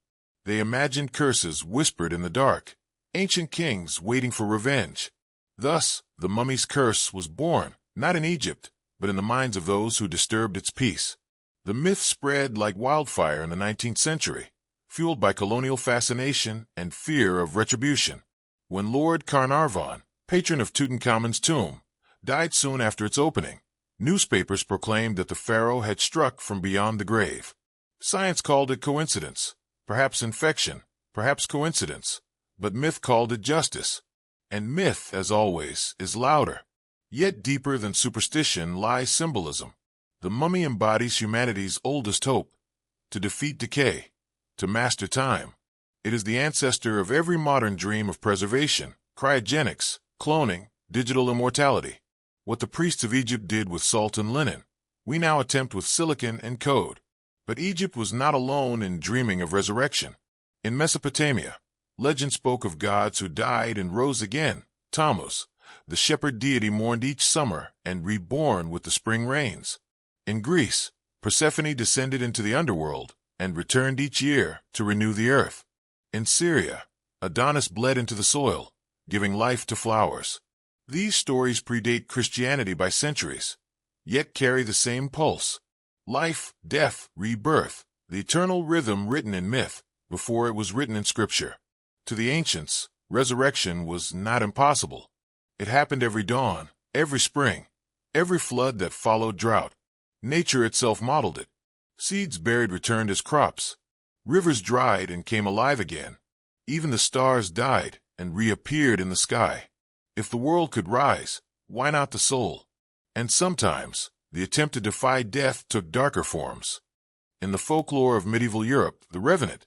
They imagined curses whispered in the dark, ancient kings waiting for revenge. Thus, the mummy's curse was born, not in Egypt, but in the minds of those who disturbed its peace. The myth spread like wildfire in the 19th century, fueled by colonial fascination and fear of retribution. When Lord Carnarvon, patron of Tutankhamun's tomb, died soon after its opening, newspapers proclaimed that the pharaoh had struck from beyond the grave. Science called it coincidence, perhaps infection, perhaps coincidence, but myth called it justice. And myth, as always, is louder. Yet deeper than superstition lies symbolism. The mummy embodies humanity's oldest hope, to defeat decay, to master time. It is the ancestor of every modern dream of preservation, cryogenics, cloning, digital immortality. What the priests of Egypt did with salt and linen, we now attempt with silicon and code. But Egypt was not alone in dreaming of resurrection. In Mesopotamia, legend spoke of gods who died and rose again. Tammuz, the shepherd deity, mourned each summer and reborn with the spring rains. In Greece, Persephone descended into the underworld and returned each year to renew the earth. In Syria, Adonis bled into the soil, giving life to flowers. These stories predate Christianity by centuries, yet carry the same pulse. Life, death, rebirth, the eternal rhythm written in myth before it was written in scripture. To the ancients, resurrection was not impossible. It happened every dawn, every spring, every flood that followed drought. Nature itself modeled it. Seeds buried returned as crops. Rivers dried and came alive again. Even the stars died and reappeared in the sky. If the world could rise, why not the soul? And sometimes, the attempt to defy death took darker forms. In the folklore of medieval Europe, the revenant,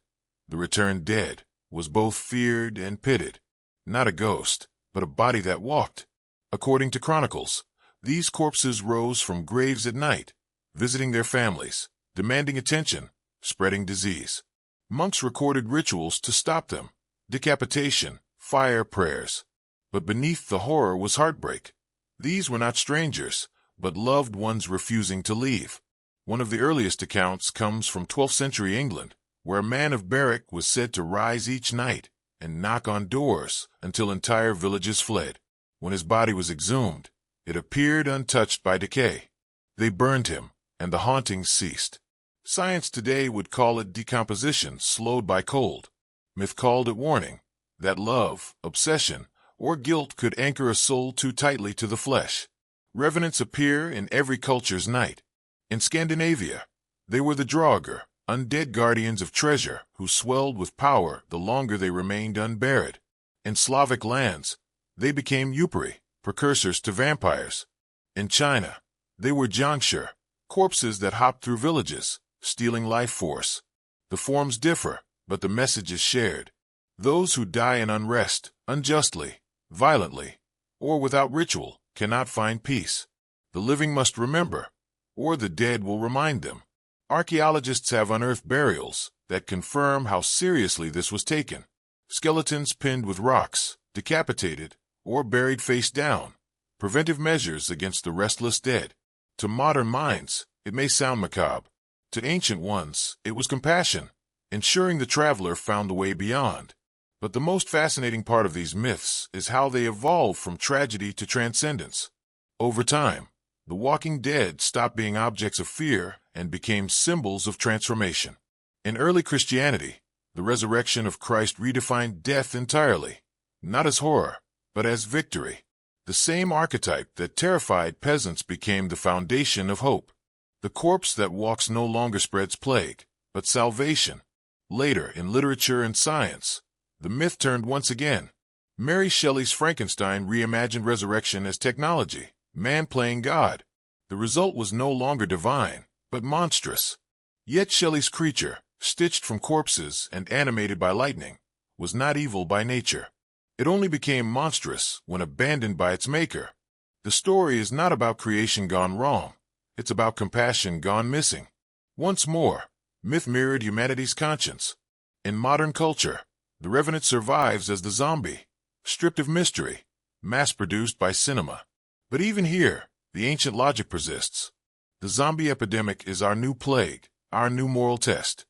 the returned dead, was both feared and pitied. Not a ghost, but a body that walked. According to chronicles, these corpses rose from graves at night, visiting their families, demanding attention, spreading disease. Monks recorded rituals to stop them, decapitation, fire prayers. But beneath the horror was heartbreak. These were not strangers, but loved ones refusing to leave. One of the earliest accounts comes from 12th century England, where a man of Berwick was said to rise each night and knock on doors until entire villages fled. When his body was exhumed, it appeared untouched by decay. They burned him, and the hauntings ceased. Science today would call it decomposition slowed by cold. Myth called it warning, that love, obsession, or guilt could anchor a soul too tightly to the flesh. Revenants appear in every culture's night. In Scandinavia, they were the draugr, undead guardians of treasure who swelled with power the longer they remained unburied. In Slavic lands, they became Yupari, precursors to vampires. In China, they were Jiangshi, corpses that hopped through villages, stealing life force. The forms differ, but the message is shared. Those who die in unrest, unjustly, violently, or without ritual, cannot find peace. The living must remember, or the dead will remind them. Archaeologists have unearthed burials that confirm how seriously this was taken. Skeletons pinned with rocks, decapitated, or buried face down, preventive measures against the restless dead. To modern minds, it may sound macabre. To ancient ones, it was compassion, ensuring the traveler found the way beyond. But the most fascinating part of these myths is how they evolved from tragedy to transcendence. Over time, the walking dead stopped being objects of fear and became symbols of transformation. In early Christianity, the resurrection of Christ redefined death entirely, not as horror, but as victory. The same archetype that terrified peasants became the foundation of hope. The corpse that walks no longer spreads plague, but salvation. Later, in literature and science, the myth turned once again. Mary Shelley's Frankenstein reimagined resurrection as technology, man playing God. The result was no longer divine, but monstrous. Yet Shelley's creature, stitched from corpses and animated by lightning, was not evil by nature. It only became monstrous when abandoned by its maker. The story is not about creation gone wrong. It's about compassion gone missing. Once more, myth mirrored humanity's conscience. In modern culture, the revenant survives as the zombie, stripped of mystery, mass-produced by cinema. But even here, the ancient logic persists. The zombie epidemic is our new plague, our new moral test.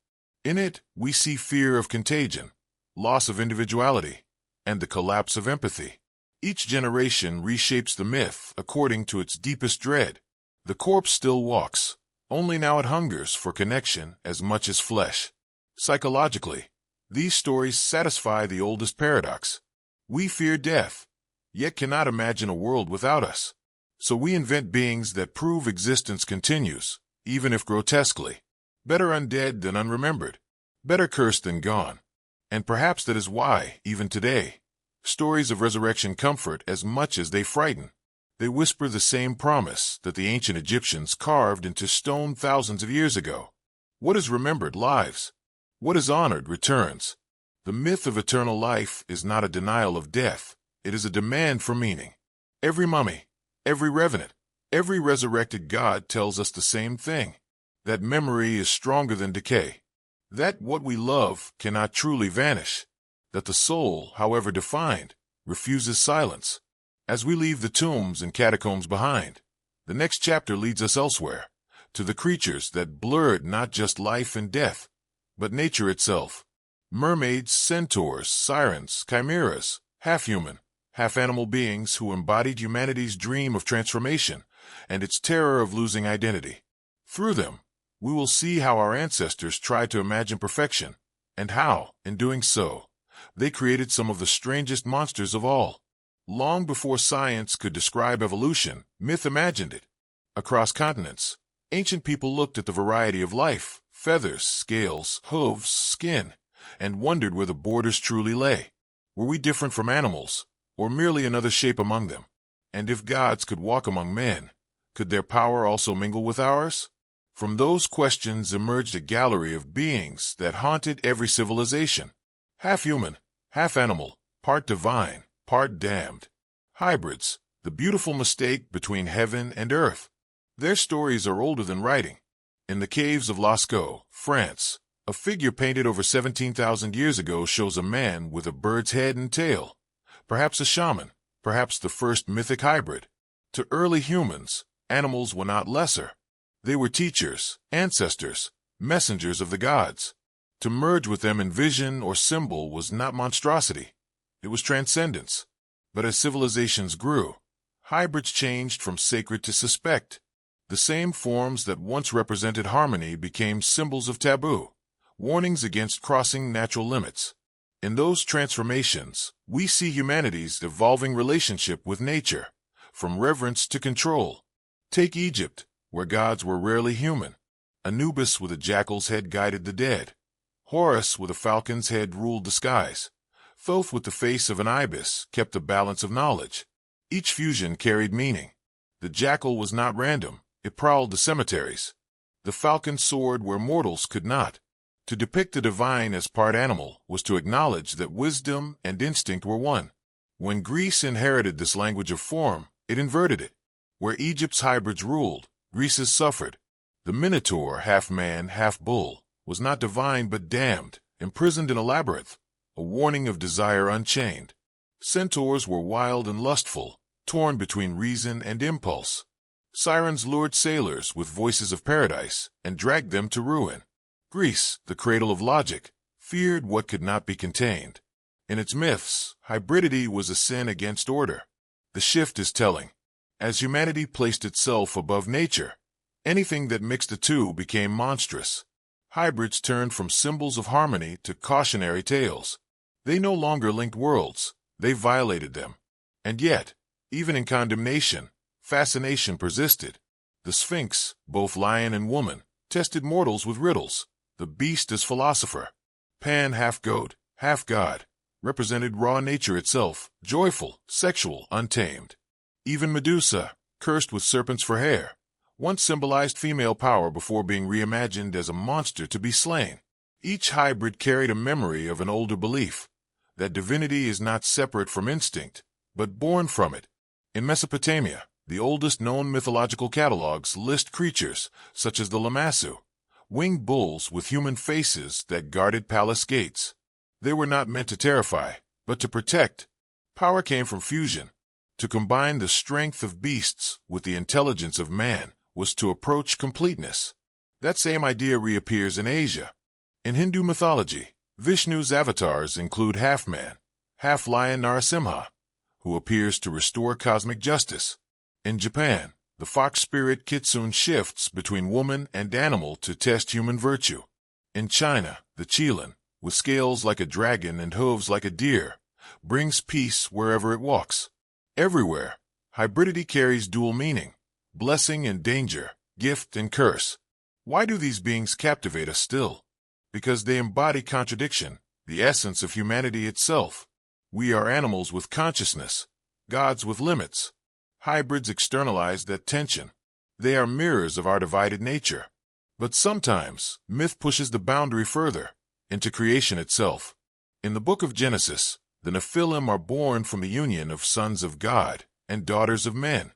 In it, we see fear of contagion, loss of individuality, and the collapse of empathy. Each generation reshapes the myth according to its deepest dread. The corpse still walks, only now it hungers for connection as much as flesh. Psychologically, these stories satisfy the oldest paradox. We fear death, yet cannot imagine a world without us. So we invent beings that prove existence continues, even if grotesquely. Better undead than unremembered. Better cursed than gone. And perhaps that is why, even today, stories of resurrection comfort as much as they frighten. They whisper the same promise that the ancient Egyptians carved into stone thousands of years ago. What is remembered lives. What is honored returns. The myth of eternal life is not a denial of death. It is a demand for meaning. Every mummy, every revenant, every resurrected god tells us the same thing. That memory is stronger than decay. That what we love cannot truly vanish. That the soul, however defined, refuses silence. As we leave the tombs and catacombs behind, the next chapter leads us elsewhere, to the creatures that blurred not just life and death, but nature itself. Mermaids, centaurs, sirens, chimeras, half-human, half-animal beings who embodied humanity's dream of transformation and its terror of losing identity. Through them, we will see how our ancestors tried to imagine perfection, and how, in doing so, they created some of the strangest monsters of all. Long before science could describe evolution, myth imagined it. Across continents, ancient people looked at the variety of life, feathers, scales, hooves, skin, and wondered where the borders truly lay. Were we different from animals, or merely another shape among them? And if gods could walk among men, could their power also mingle with ours? From those questions emerged a gallery of beings that haunted every civilization. Half-human, half-animal, part divine, part damned. Hybrids, the beautiful mistake between heaven and earth. Their stories are older than writing. In the caves of Lascaux, France, a figure painted over 17,000 years ago shows a man with a bird's head and tail. Perhaps a shaman, perhaps the first mythic hybrid. To early humans, animals were not lesser. They were teachers, ancestors, messengers of the gods. To merge with them in vision or symbol was not monstrosity. It was transcendence. But as civilizations grew, hybrids changed from sacred to suspect. The same forms that once represented harmony became symbols of taboo, warnings against crossing natural limits. In those transformations, we see humanity's evolving relationship with nature, from reverence to control. Take Egypt, where gods were rarely human. Anubis with a jackal's head guided the dead. Horus with a falcon's head ruled the skies. Thoth with the face of an ibis kept the balance of knowledge. Each fusion carried meaning. The jackal was not random, it prowled the cemeteries. The falcon soared where mortals could not. To depict the divine as part animal was to acknowledge that wisdom and instinct were one. When Greece inherited this language of form, it inverted it. Where Egypt's hybrids ruled, Greece's suffered. The Minotaur, half man, half bull, was not divine but damned, imprisoned in a labyrinth, a warning of desire unchained. Centaurs were wild and lustful, torn between reason and impulse. Sirens lured sailors with voices of paradise and dragged them to ruin. Greece, the cradle of logic, feared what could not be contained. In its myths, hybridity was a sin against order. The shift is telling. As humanity placed itself above nature, anything that mixed the two became monstrous. Hybrids turned from symbols of harmony to cautionary tales. They no longer linked worlds, they violated them. And yet, even in condemnation, fascination persisted. The Sphinx, both lion and woman, tested mortals with riddles. The beast as philosopher. Pan, half goat, half god, represented raw nature itself, joyful, sexual, untamed. Even Medusa, cursed with serpents for hair, once symbolized female power before being reimagined as a monster to be slain. Each hybrid carried a memory of an older belief, that divinity is not separate from instinct, but born from it. In Mesopotamia, the oldest known mythological catalogs list creatures, such as the Lamassu, winged bulls with human faces that guarded palace gates. They were not meant to terrify, but to protect. Power came from fusion. To combine the strength of beasts with the intelligence of man was to approach completeness. That same idea reappears in Asia. In Hindu mythology, Vishnu's avatars include half-man, half-lion Narasimha, who appears to restore cosmic justice. In Japan, the fox spirit Kitsune shifts between woman and animal to test human virtue. In China, the Qilin, with scales like a dragon and hooves like a deer, brings peace wherever it walks. Everywhere, hybridity carries dual meaning, blessing and danger, gift and curse. Why do these beings captivate us still? Because they embody contradiction, the essence of humanity itself. We are animals with consciousness, gods with limits. Hybrids externalize that tension. They are mirrors of our divided nature. But sometimes, myth pushes the boundary further, into creation itself. In the book of Genesis, the Nephilim are born from the union of sons of God and daughters of men.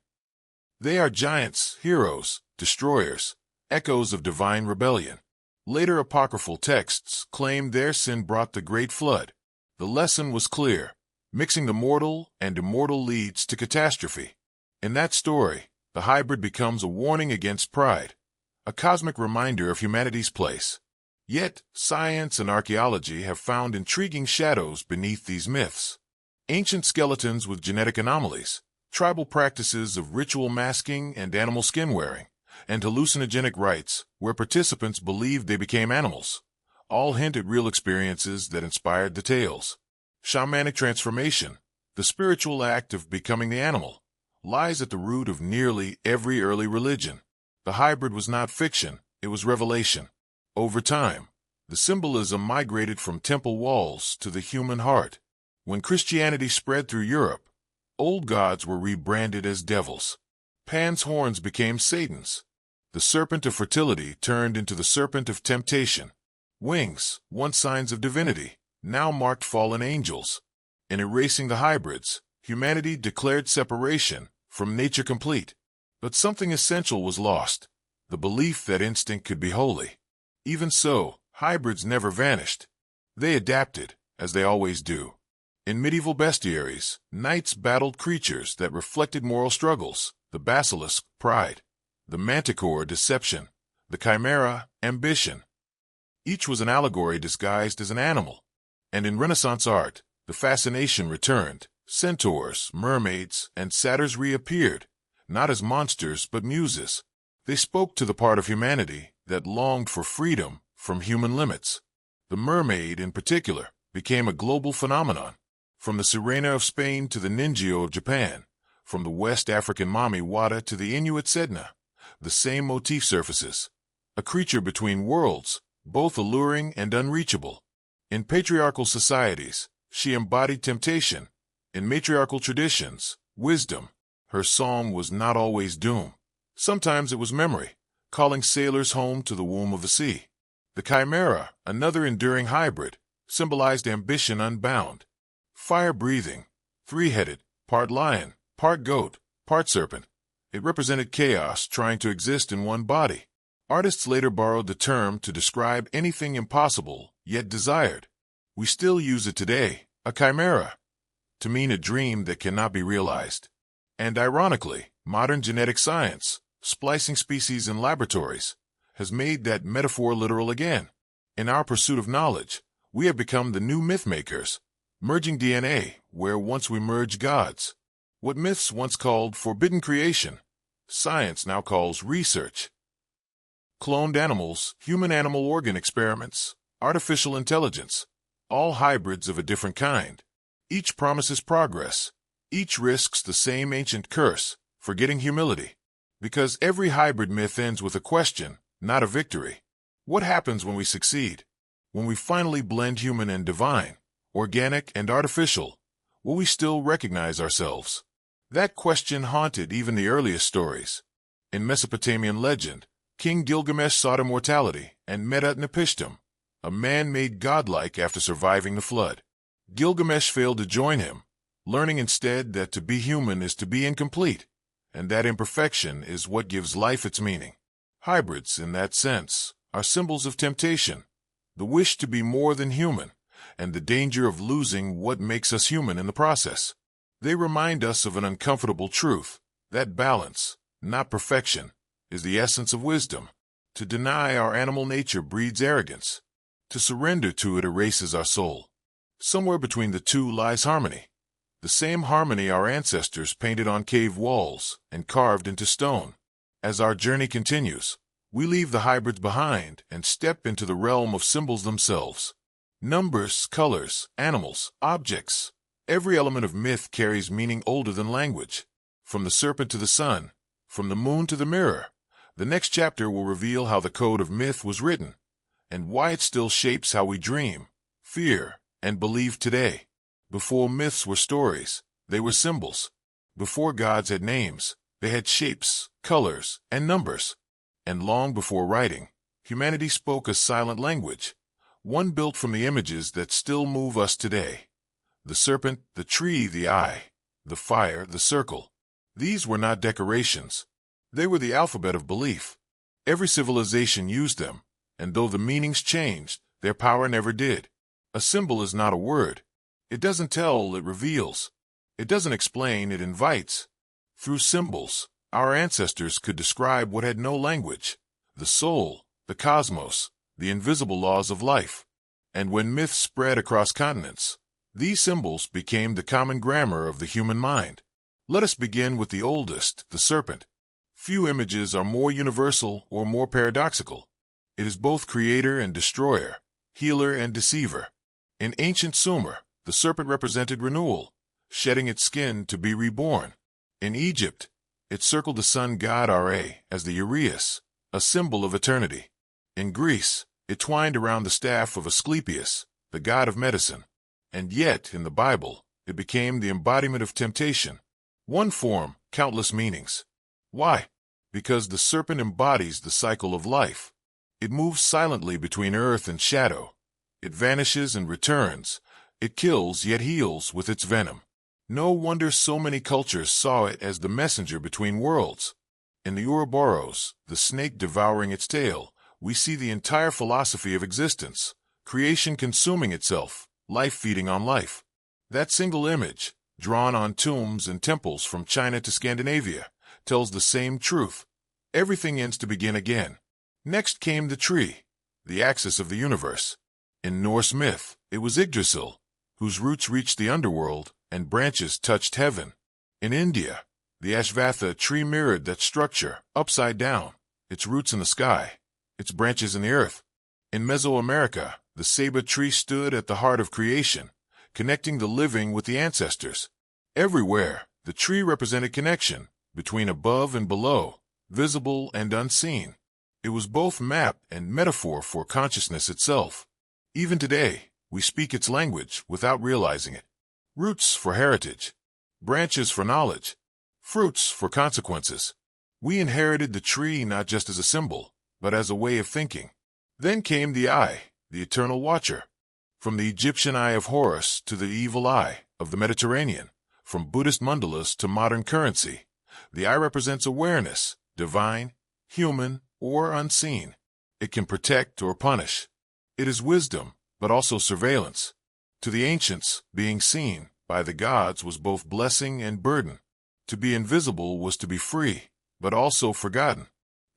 They are giants, heroes, destroyers, echoes of divine rebellion. Later apocryphal texts claim their sin brought the great flood. The lesson was clear. Mixing the mortal and immortal leads to catastrophe. In that story, the hybrid becomes a warning against pride, a cosmic reminder of humanity's place. Yet, science and archaeology have found intriguing shadows beneath these myths. Ancient skeletons with genetic anomalies, tribal practices of ritual masking and animal skin wearing, and hallucinogenic rites where participants believed they became animals, all hint at real experiences that inspired the tales. Shamanic transformation, the spiritual act of becoming the animal, lies at the root of nearly every early religion. The hybrid was not fiction, it was revelation. Over time, the symbolism migrated from temple walls to the human heart. When Christianity spread through Europe, old gods were rebranded as devils. Pan's horns became Satan's. The serpent of fertility turned into the serpent of temptation. Wings, once signs of divinity, now marked fallen angels. In erasing the hybrids, humanity declared separation from nature complete. But something essential was lost, the belief that instinct could be holy. Even so, hybrids never vanished. They adapted, as they always do. In medieval bestiaries, knights battled creatures that reflected moral struggles: the basilisk, pride; the manticore, deception; the chimera, ambition. Each was an allegory disguised as an animal. And in Renaissance art, the fascination returned. Centaurs, mermaids, and satyrs reappeared, not as monsters but muses. They spoke to the part of humanity that longed for freedom from human limits. The mermaid, in particular, became a global phenomenon. From the Sirena of Spain to the Ninjio of Japan, from the West African Mami Wata to the Inuit Sedna, the same motif surfaces. A creature between worlds, both alluring and unreachable. In patriarchal societies, she embodied temptation. In matriarchal traditions, wisdom. Her song was not always doom. Sometimes it was memory, calling sailors home to the womb of the sea. The chimera, another enduring hybrid, symbolized ambition unbound. Fire-breathing, three-headed, part lion, part goat, part serpent. It represented chaos trying to exist in one body. Artists later borrowed the term to describe anything impossible, yet desired. We still use it today, a chimera. to mean a dream that cannot be realized. And ironically, modern genetic science, splicing species in laboratories, has made that metaphor literal again. In our pursuit of knowledge, we have become the new myth makers, merging DNA where once we merged gods. What myths once called forbidden creation, science now calls research. Cloned animals, human-animal organ experiments, artificial intelligence, all hybrids of a different kind. Each promises progress. Each risks the same ancient curse, forgetting humility. Because every hybrid myth ends with a question, not a victory. What happens when we succeed? When we finally blend human and divine, organic and artificial, will we still recognize ourselves? That question haunted even the earliest stories. In Mesopotamian legend, King Gilgamesh sought immortality and met Utnapishtim, a man made godlike after surviving the flood. Gilgamesh failed to join him, learning instead that to be human is to be incomplete, and that imperfection is what gives life its meaning. Hybrids, in that sense, are symbols of temptation, the wish to be more than human, and the danger of losing what makes us human in the process. They remind us of an uncomfortable truth, that balance, not perfection, is the essence of wisdom. To deny our animal nature breeds arrogance. To surrender to it erases our soul. Somewhere between the two lies harmony. The same harmony our ancestors painted on cave walls and carved into stone. As our journey continues, we leave the hybrids behind and step into the realm of symbols themselves. Numbers, colors, animals, objects. Every element of myth carries meaning older than language. From the serpent to the sun, from the moon to the mirror, the next chapter will reveal how the code of myth was written, and why it still shapes how we dream, fear, and believe today. Before myths were stories, they were symbols. Before gods had names, they had shapes, colors, and numbers. And long before writing, humanity spoke a silent language, one built from the images that still move us today. The serpent, the tree, the eye, the fire, the circle. These were not decorations. They were the alphabet of belief. Every civilization used them, and though the meanings changed, their power never did. A symbol is not a word. It doesn't tell, it reveals. It doesn't explain, it invites. Through symbols, our ancestors could describe what had no language, the soul, the cosmos, the invisible laws of life. And when myths spread across continents, these symbols became the common grammar of the human mind. Let us begin with the oldest, the serpent. Few images are more universal or more paradoxical. It is both creator and destroyer, healer and deceiver. In ancient Sumer, the serpent represented renewal, shedding its skin to be reborn. In Egypt, it circled the sun god Ra as the Uraeus, a symbol of eternity. In Greece, it twined around the staff of Asclepius, the god of medicine. And yet, in the Bible, it became the embodiment of temptation. One form, countless meanings. Why? Because the serpent embodies the cycle of life. It moves silently between earth and shadow. It vanishes and returns. It kills yet heals with its venom. No wonder so many cultures saw it as the messenger between worlds. In the Ouroboros, the snake devouring its tail, we see the entire philosophy of existence, creation consuming itself, life feeding on life. That single image, drawn on tombs and temples from China to Scandinavia, tells the same truth. Everything ends to begin again. Next came the tree, the axis of the universe. In Norse myth, it was Yggdrasil, whose roots reached the underworld and branches touched heaven. In India, the Ashvatha tree mirrored that structure, upside down, its roots in the sky, its branches in the earth. In Mesoamerica, the ceiba tree stood at the heart of creation, connecting the living with the ancestors. Everywhere, the tree represented connection between above and below, visible and unseen. It was both map and metaphor for consciousness itself. Even today, we speak its language without realizing it. Roots for heritage, branches for knowledge, fruits for consequences. We inherited the tree not just as a symbol, but as a way of thinking. Then came the eye, the eternal watcher. From the Egyptian eye of Horus to the evil eye of the Mediterranean, from Buddhist mandalas to modern currency, the eye represents awareness, divine, human, or unseen. It can protect or punish. It is wisdom, but also surveillance. To the ancients, being seen by the gods was both blessing and burden. To be invisible was to be free, but also forgotten.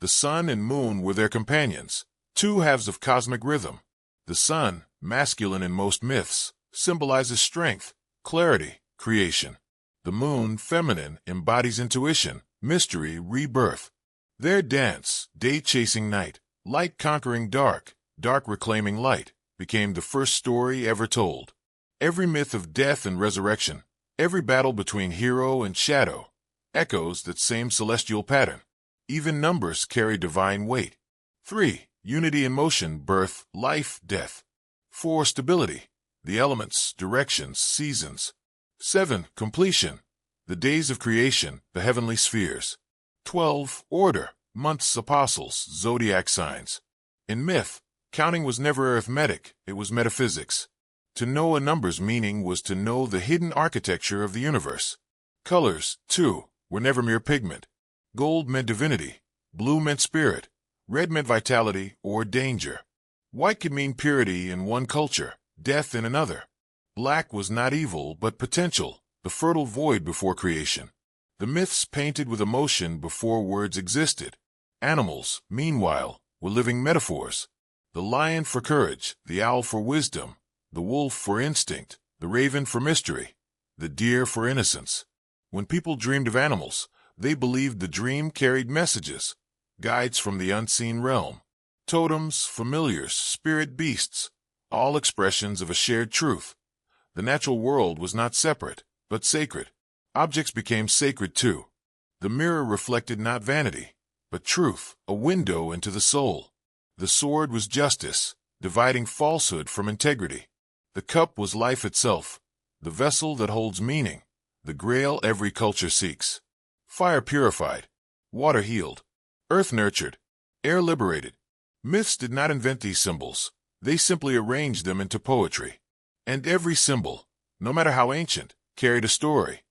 The sun and moon were their companions, two halves of cosmic rhythm. The sun, masculine in most myths, symbolizes strength, clarity, creation. The moon, feminine, embodies intuition, mystery, rebirth. Their dance, day chasing night, light conquering dark, dark reclaiming light, became the first story ever told. Every myth of death and resurrection, every battle between hero and shadow, echoes that same celestial pattern. Even numbers carry divine weight. 3. Unity in motion, birth, life, death. 4. Stability, the elements, directions, seasons. 7. Completion, the days of creation, the heavenly spheres. 12. Order, months, apostles, zodiac signs. In myth, counting was never arithmetic, it was metaphysics. To know a number's meaning was to know the hidden architecture of the universe. Colors, too, were never mere pigment. Gold meant divinity, blue meant spirit, red meant vitality or danger. White could mean purity in one culture, death in another. Black was not evil but potential, the fertile void before creation. The myths painted with emotion before words existed. Animals, meanwhile, were living metaphors. The lion for courage, the owl for wisdom, the wolf for instinct, the raven for mystery, the deer for innocence. When people dreamed of animals, they believed the dream carried messages, guides from the unseen realm. Totems, familiars, spirit beasts, all expressions of a shared truth. The natural world was not separate, but sacred. Objects became sacred too. The mirror reflected not vanity, but truth, a window into the soul. The sword was justice, dividing falsehood from integrity. The cup was life itself, the vessel that holds meaning, the grail every culture seeks. Fire purified, water healed, earth nurtured, air liberated. Myths did not invent these symbols, they simply arranged them into poetry. And every symbol, no matter how ancient, carried a story.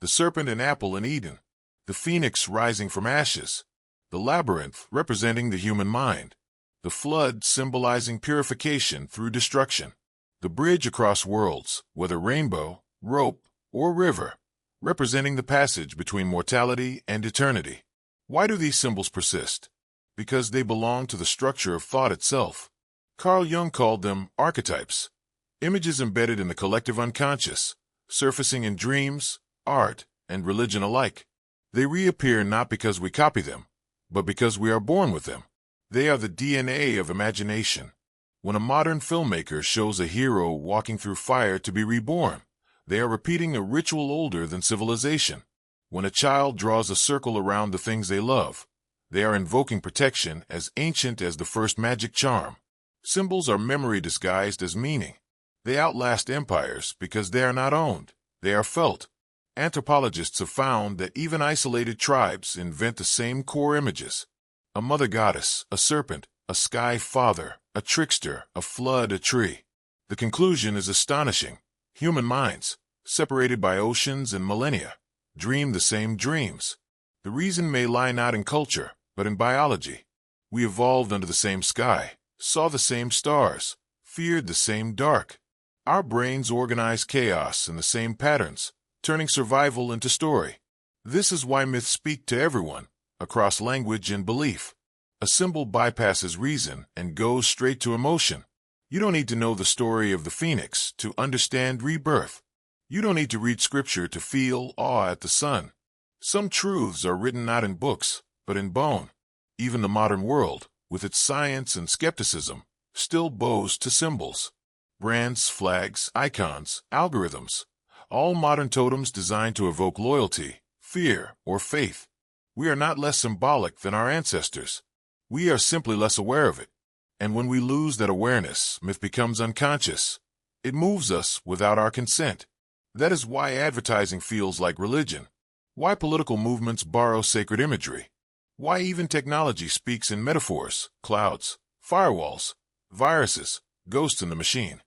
The serpent and apple in Eden, the phoenix rising from ashes, the labyrinth representing the human mind, the flood symbolizing purification through destruction, the bridge across worlds, whether rainbow, rope, or river, representing the passage between mortality and eternity. Why do these symbols persist? Because they belong to the structure of thought itself. Carl Jung called them archetypes, images embedded in the collective unconscious, surfacing in dreams, art, and religion alike. They reappear not because we copy them, but because we are born with them. They are the DNA of imagination. When a modern filmmaker shows a hero walking through fire to be reborn, they are repeating a ritual older than civilization. When a child draws a circle around the things they love, they are invoking protection as ancient as the first magic charm. Symbols are memory disguised as meaning. They outlast empires because they are not owned, they are felt. Anthropologists have found that even isolated tribes invent the same core images. A mother goddess, a serpent, a sky father, a trickster, a flood, a tree. The conclusion is astonishing. Human minds, separated by oceans and millennia, dream the same dreams. The reason may lie not in culture, but in biology. We evolved under the same sky, saw the same stars, feared the same dark. Our brains organize chaos in the same patterns, turning survival into story. This is why myths speak to everyone, across language and belief. A symbol bypasses reason and goes straight to emotion. You don't need to know the story of the phoenix to understand rebirth. You don't need to read scripture to feel awe at the sun. Some truths are written not in books, but in bone. Even the modern world, with its science and skepticism, still bows to symbols. Brands, flags, icons, algorithms, all modern totems designed to evoke loyalty, fear, or faith. We are not less symbolic than our ancestors. We are simply less aware of it. And when we lose that awareness, myth becomes unconscious. It moves us without our consent. That is why advertising feels like religion. Why political movements borrow sacred imagery. Why even technology speaks in metaphors, clouds, firewalls, viruses, ghosts in the machine.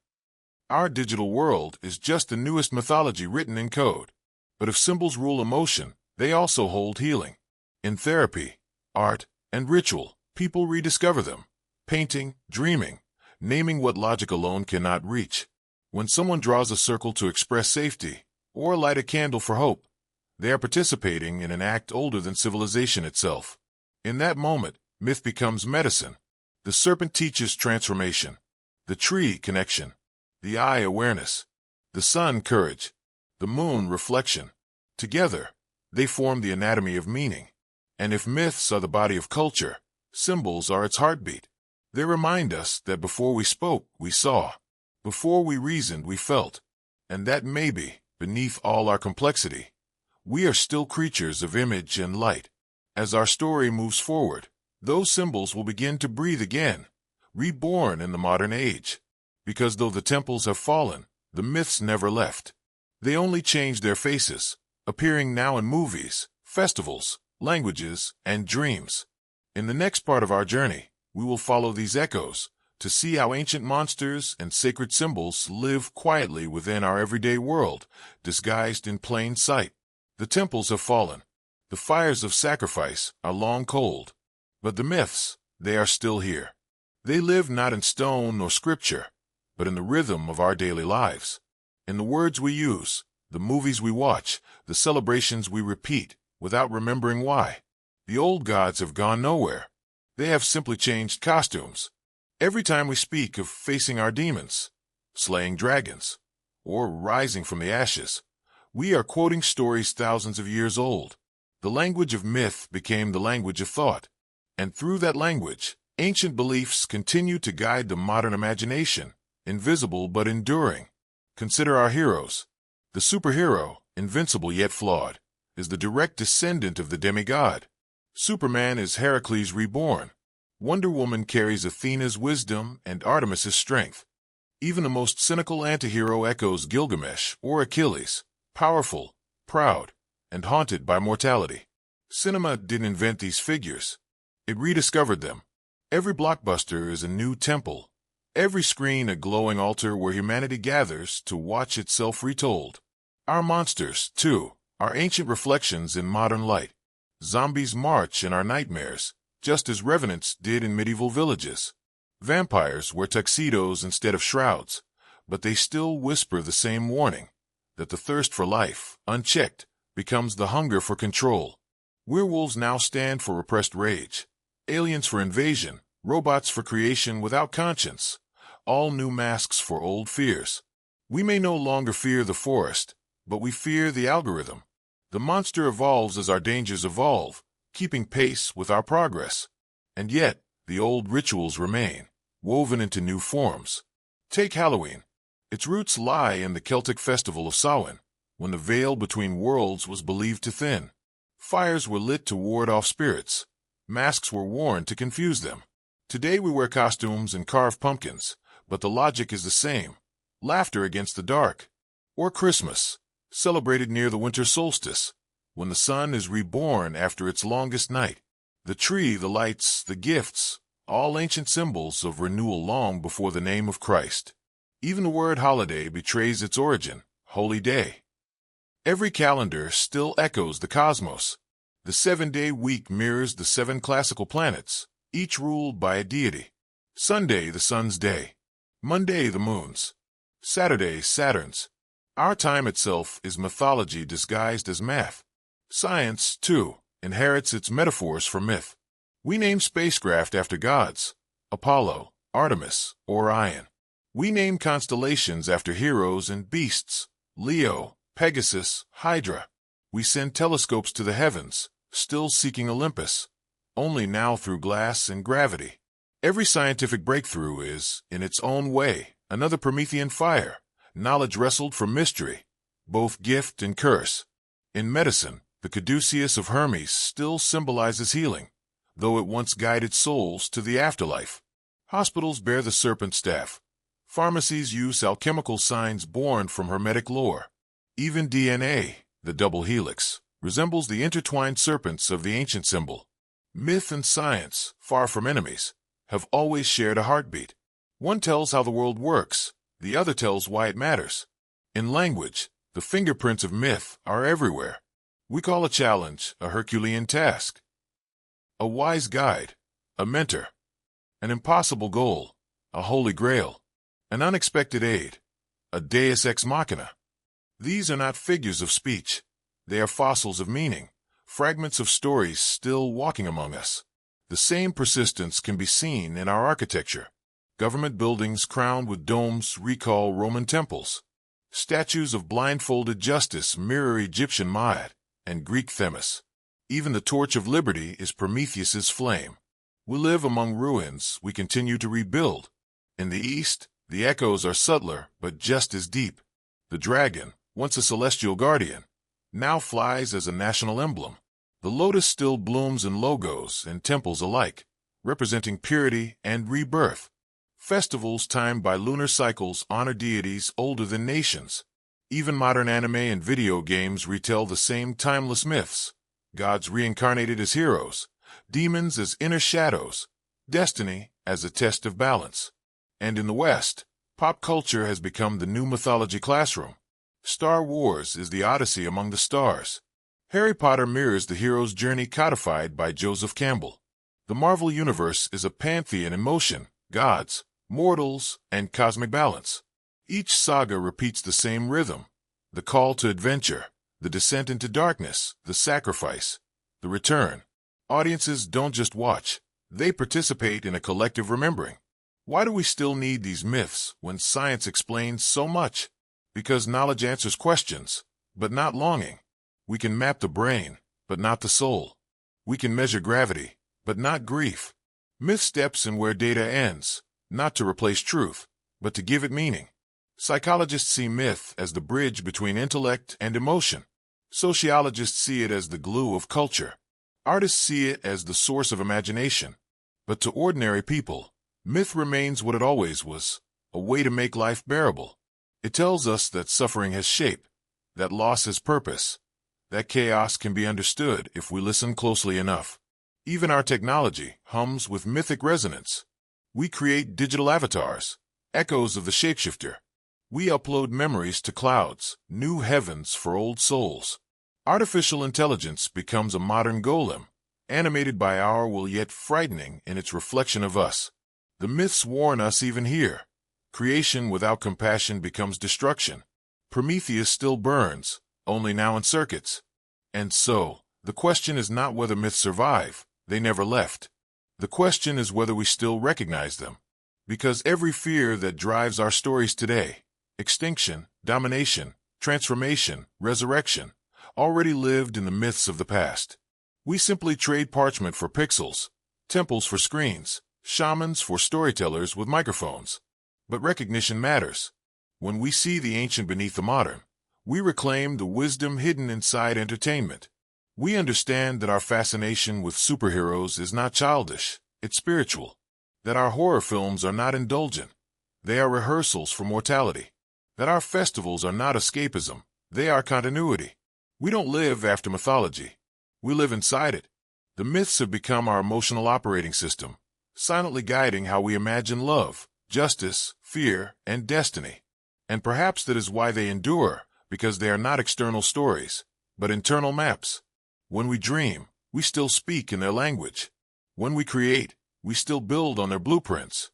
Our digital world is just the newest mythology written in code. But if symbols rule emotion, they also hold healing. In therapy, art, and ritual, people rediscover them. Painting, dreaming, naming what logic alone cannot reach. When someone draws a circle to express safety, or light a candle for hope. They are participating in an act older than civilization itself. In that moment, myth becomes medicine. The serpent teaches transformation, the tree connection, the eye awareness, the sun courage, the moon reflection. Together, they form the anatomy of meaning. And if myths are the body of culture, symbols are its heartbeat. They remind us that before we spoke, we saw. Before we reasoned, we felt. And that maybe, beneath all our complexity, we are still creatures of image and light. As our story moves forward, those symbols will begin to breathe again, reborn in the modern age. Because though the temples have fallen, the myths never left. They only changed their faces, appearing now in movies, festivals, languages, and dreams. In the next part of our journey, we will follow these echoes to see how ancient monsters and sacred symbols live quietly within our everyday world, disguised in plain sight. The temples have fallen. The fires of sacrifice are long cold. But the myths, they are still here. They live not in stone or scripture, but in the rhythm of our daily lives. In the words we use, the movies we watch, the celebrations we repeat without remembering why. The old gods have gone nowhere. They have simply changed costumes. Every time we speak of facing our demons, slaying dragons, or rising from the ashes, we are quoting stories thousands of years old. The language of myth became the language of thought. And through that language, ancient beliefs continue to guide the modern imagination, invisible but enduring. Consider our heroes. The superhero, invincible yet flawed, is the direct descendant of the demigod. Superman is Heracles reborn. Wonder Woman carries Athena's wisdom and Artemis's strength. Even the most cynical antihero echoes Gilgamesh or Achilles, powerful, proud, and haunted by mortality. Cinema didn't invent these figures. It rediscovered them. Every blockbuster is a new temple. Every screen a glowing altar where humanity gathers to watch itself retold. Our monsters, too, are ancient reflections in modern light. Zombies march in our nightmares, just as revenants did in medieval villages. Vampires wear tuxedos instead of shrouds, but they still whisper the same warning, that the thirst for life, unchecked, becomes the hunger for control. Werewolves now stand for repressed rage, aliens for invasion, robots for creation without conscience, all new masks for old fears. We may no longer fear the forest, but we fear the algorithm. The monster evolves as our dangers evolve, keeping pace with our progress. And yet, the old rituals remain, woven into new forms. Take Halloween. Its roots lie in the Celtic festival of Samhain, when the veil between worlds was believed to thin. Fires were lit to ward off spirits. Masks were worn to confuse them. Today we wear costumes and carve pumpkins, but the logic is the same. Laughter against the dark. Or Christmas, celebrated near the winter solstice, when the sun is reborn after its longest night. The tree, the lights, the gifts, all ancient symbols of renewal long before the name of Christ. Even the word holiday betrays its origin, holy day. Every calendar still echoes the cosmos. The 7-day week mirrors the 7 classical planets, each ruled by a deity. Sunday, the sun's day. Monday, the moon's. Saturday, Saturn's. Our time itself is mythology disguised as math. Science, too, inherits its metaphors from myth. We name spacecraft after gods, Apollo, Artemis, Orion. We name constellations after heroes and beasts, Leo, Pegasus, Hydra. We send telescopes to the heavens, still seeking Olympus, only now through glass and gravity. Every scientific breakthrough is, in its own way, another Promethean fire, knowledge wrestled from mystery, both gift and curse. In medicine, the caduceus of Hermes still symbolizes healing, though it once guided souls to the afterlife. Hospitals bear the serpent staff. Pharmacies use alchemical signs born from Hermetic lore. Even DNA, the double helix, resembles the intertwined serpents of the ancient symbol. Myth and science, far from enemies, have always shared a heartbeat. One tells how the world works, the other tells why it matters. In language, the fingerprints of myth are everywhere. We call a challenge a Herculean task, a wise guide, a mentor, an impossible goal, a holy grail, an unexpected aid, a deus ex machina. These are not figures of speech. They are fossils of meaning, fragments of stories still walking among us. The same persistence can be seen in our architecture. Government buildings crowned with domes recall Roman temples. Statues of blindfolded justice mirror Egyptian Ma'at and Greek Themis. Even the torch of liberty is Prometheus's flame. We live among ruins we continue to rebuild. In the East, the echoes are subtler but just as deep. The dragon, once a celestial guardian, now flies as a national emblem. The lotus still blooms in logos and temples alike, representing purity and rebirth. Festivals timed by lunar cycles honor deities older than nations. Even modern anime and video games retell the same timeless myths. Gods reincarnated as heroes, demons as inner shadows, destiny as a test of balance. And in the West, pop culture has become the new mythology classroom. Star Wars is the Odyssey among the stars. Harry Potter mirrors the hero's journey codified by Joseph Campbell. The Marvel Universe is a pantheon in motion, gods, mortals, and cosmic balance. Each saga repeats the same rhythm: the call to adventure, the descent into darkness, the sacrifice, the return. Audiences don't just watch, they participate in a collective remembering. Why do we still need these myths when science explains so much? Because knowledge answers questions, but not longing. We can map the brain, but not the soul. We can measure gravity, but not grief. Myth steps in where data ends, not to replace truth, but to give it meaning. Psychologists see myth as the bridge between intellect and emotion. Sociologists see it as the glue of culture. Artists see it as the source of imagination. But to ordinary people, myth remains what it always was, a way to make life bearable. It tells us that suffering has shape, that loss has purpose, that chaos can be understood if we listen closely enough. Even our technology hums with mythic resonance. We create digital avatars, echoes of the shapeshifter. We upload memories to clouds, new heavens for old souls. Artificial intelligence becomes a modern golem, animated by our will yet frightening in its reflection of us. The myths warn us even here. Creation without compassion becomes destruction. Prometheus still burns, only now in circuits. And so, the question is not whether myths survive, they never left. The question is whether we still recognize them. Because every fear that drives our stories today, extinction, domination, transformation, resurrection, already lived in the myths of the past. We simply trade parchment for pixels, temples for screens, shamans for storytellers with microphones. But recognition matters. When we see the ancient beneath the modern, we reclaim the wisdom hidden inside entertainment. We understand that our fascination with superheroes is not childish, it's spiritual. That our horror films are not indulgent, they are rehearsals for mortality. That our festivals are not escapism, they are continuity. We don't live after mythology, we live inside it. The myths have become our emotional operating system, silently guiding how we imagine love, justice, fear, and destiny. And perhaps that is why they endure, because they are not external stories, but internal maps. When we dream, we still speak in their language. When we create, we still build on their blueprints.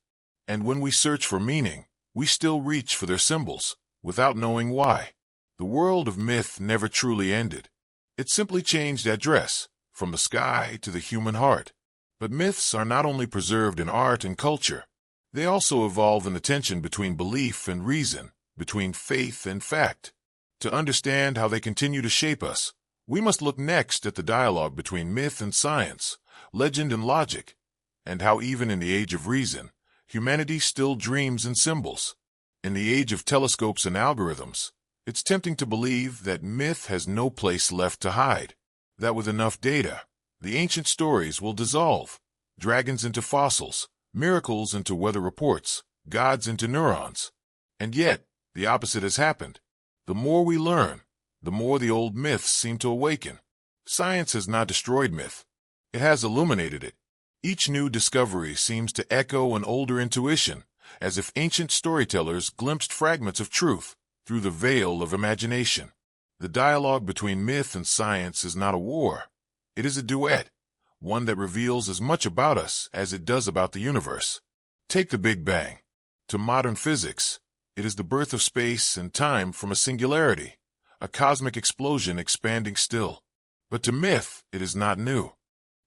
And when we search for meaning, we still reach for their symbols, without knowing why. The world of myth never truly ended. It simply changed address, from the sky to the human heart. But myths are not only preserved in art and culture, they also evolve in the tension between belief and reason, between faith and fact. To understand how they continue to shape us, we must look next at the dialogue between myth and science, legend and logic, and how even in the age of reason, humanity still dreams in symbols. In the age of telescopes and algorithms, it's tempting to believe that myth has no place left to hide, that with enough data, the ancient stories will dissolve, dragons into fossils, miracles into weather reports, gods into neurons. And yet, the opposite has happened. The more we learn, the more the old myths seem to awaken. Science has not destroyed myth. It has illuminated it. Each new discovery seems to echo an older intuition, as if ancient storytellers glimpsed fragments of truth through the veil of imagination. The dialogue between myth and science is not a war. It is a duet, one that reveals as much about us as it does about the universe. Take the Big Bang. To modern physics, it is the birth of space and time from a singularity, a cosmic explosion expanding still. But to myth, it is not new.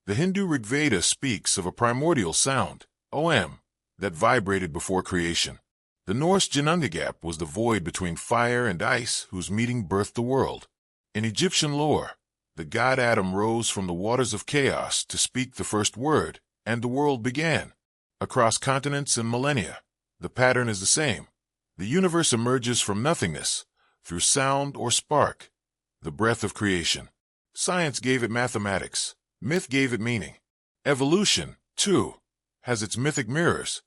The Hindu Rig Veda speaks of a primordial sound, Om, that vibrated before creation. The Norse Ginnungagap was the void between fire and ice whose meeting birthed the world. In Egyptian lore, the god Adam rose from the waters of chaos to speak the first word, and the world began. Across continents and millennia, the pattern is the same. The universe emerges from nothingness, through sound or spark, the breath of creation. Science gave it mathematics, myth gave it meaning. Evolution, too, has its mythic mirrors.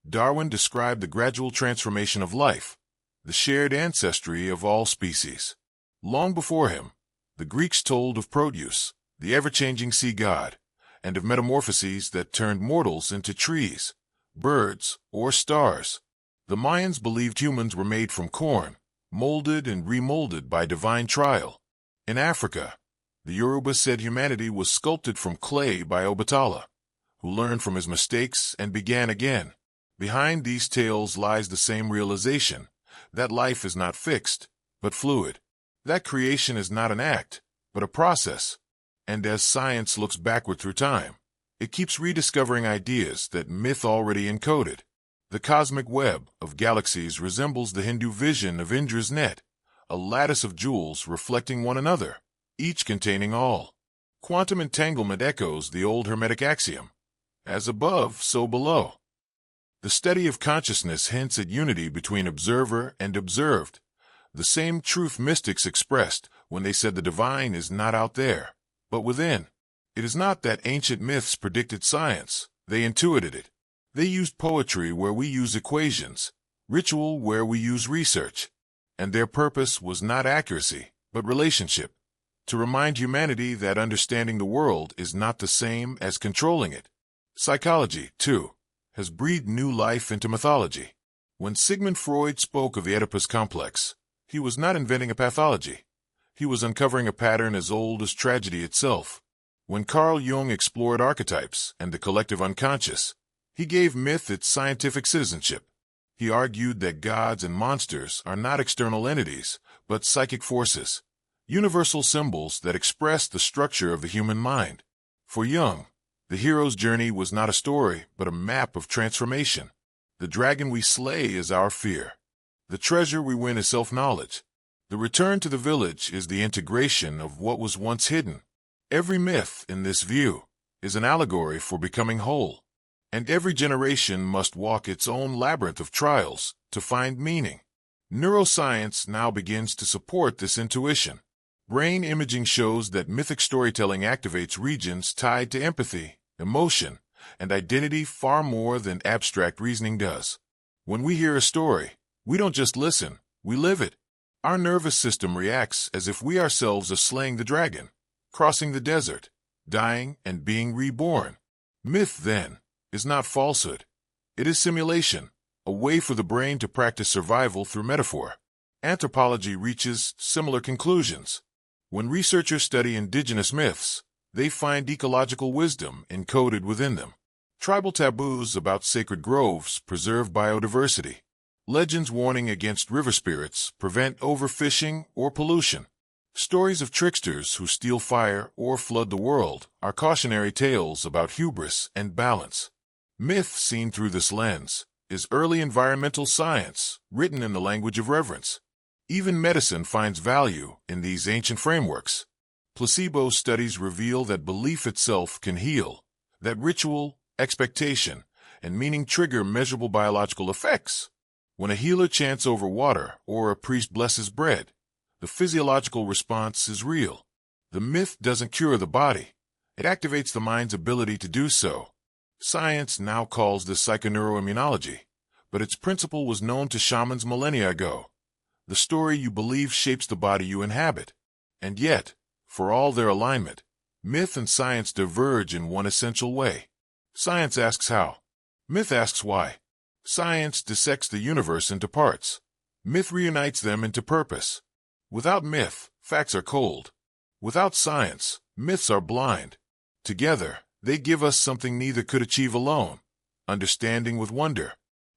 Darwin described the gradual transformation of life, the shared ancestry of all species. Long before him, the Greeks told of produce, the ever-changing sea god, and of metamorphoses that turned mortals into trees, birds, or stars. The Mayans believed humans were made from corn, molded and remolded by divine trial. In Africa, the Yoruba said humanity was sculpted from clay by Obatala, who learned from his mistakes and began again. Behind these tales lies the same realization, that life is not fixed, but fluid. That creation is not an act, but a process. And as science looks backward through time, it keeps rediscovering ideas that myth already encoded. The cosmic web of galaxies resembles the Hindu vision of Indra's net, a lattice of jewels reflecting one another, each containing all. Quantum entanglement echoes the old Hermetic axiom, as above, so below. The study of consciousness hints at unity between observer and observed, the same truth mystics expressed when they said the divine is not out there, but within. It is not that ancient myths predicted science, they intuited it. They used poetry where we use equations, ritual where we use research, and their purpose was not accuracy, but relationship, to remind humanity that understanding the world is not the same as controlling it. Psychology, too, has breathed new life into mythology. When Sigmund Freud spoke of the Oedipus complex, he was not inventing a pathology. He was uncovering a pattern as old as tragedy itself. When Carl Jung explored archetypes and the collective unconscious, he gave myth its scientific citizenship. He argued that gods and monsters are not external entities, but psychic forces, universal symbols that express the structure of the human mind. For Jung, the hero's journey was not a story, but a map of transformation. The dragon we slay is our fear. The treasure we win is self-knowledge. The return to the village is the integration of what was once hidden. Every myth, in this view, is an allegory for becoming whole. And every generation must walk its own labyrinth of trials to find meaning. Neuroscience now begins to support this intuition. Brain imaging shows that mythic storytelling activates regions tied to empathy, emotion, and identity far more than abstract reasoning does. When we hear a story, we don't just listen, we live it. Our nervous system reacts as if we ourselves are slaying the dragon, crossing the desert, dying and being reborn. Myth, then, is not falsehood. It is simulation, a way for the brain to practice survival through metaphor. Anthropology reaches similar conclusions. When researchers study indigenous myths, they find ecological wisdom encoded within them. Tribal taboos about sacred groves preserve biodiversity. Legends warning against river spirits prevent overfishing or pollution. Stories of tricksters who steal fire or flood the world are cautionary tales about hubris and balance. Myth seen through this lens is early environmental science written in the language of reverence. Even medicine finds value in these ancient frameworks. Placebo studies reveal that belief itself can heal, that ritual, expectation, and meaning trigger measurable biological effects. When a healer chants over water or a priest blesses bread, the physiological response is real. The myth doesn't cure the body. It activates the mind's ability to do so. Science now calls this psychoneuroimmunology, but its principle was known to shamans millennia ago. The story you believe shapes the body you inhabit. And yet, for all their alignment, myth and science diverge in one essential way. Science asks how. Myth asks why. Science dissects the universe into parts. Myth reunites them into purpose. Without myth, facts are cold. Without science, myths are blind. Together, they give us something neither could achieve alone: understanding with wonder.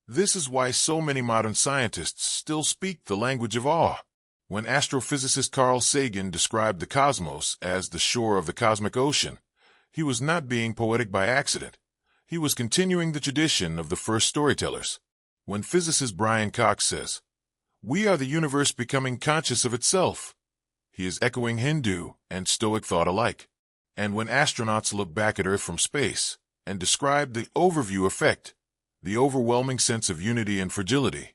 This is why so many modern scientists still speak the language of awe. When astrophysicist Carl Sagan described the cosmos as the shore of the cosmic ocean, he was not being poetic by accident. He was continuing the tradition of the first storytellers. When physicist Brian Cox says, "We are the universe becoming conscious of itself," he is echoing Hindu and Stoic thought alike. And when astronauts look back at Earth from space and describe the overview effect, the overwhelming sense of unity and fragility,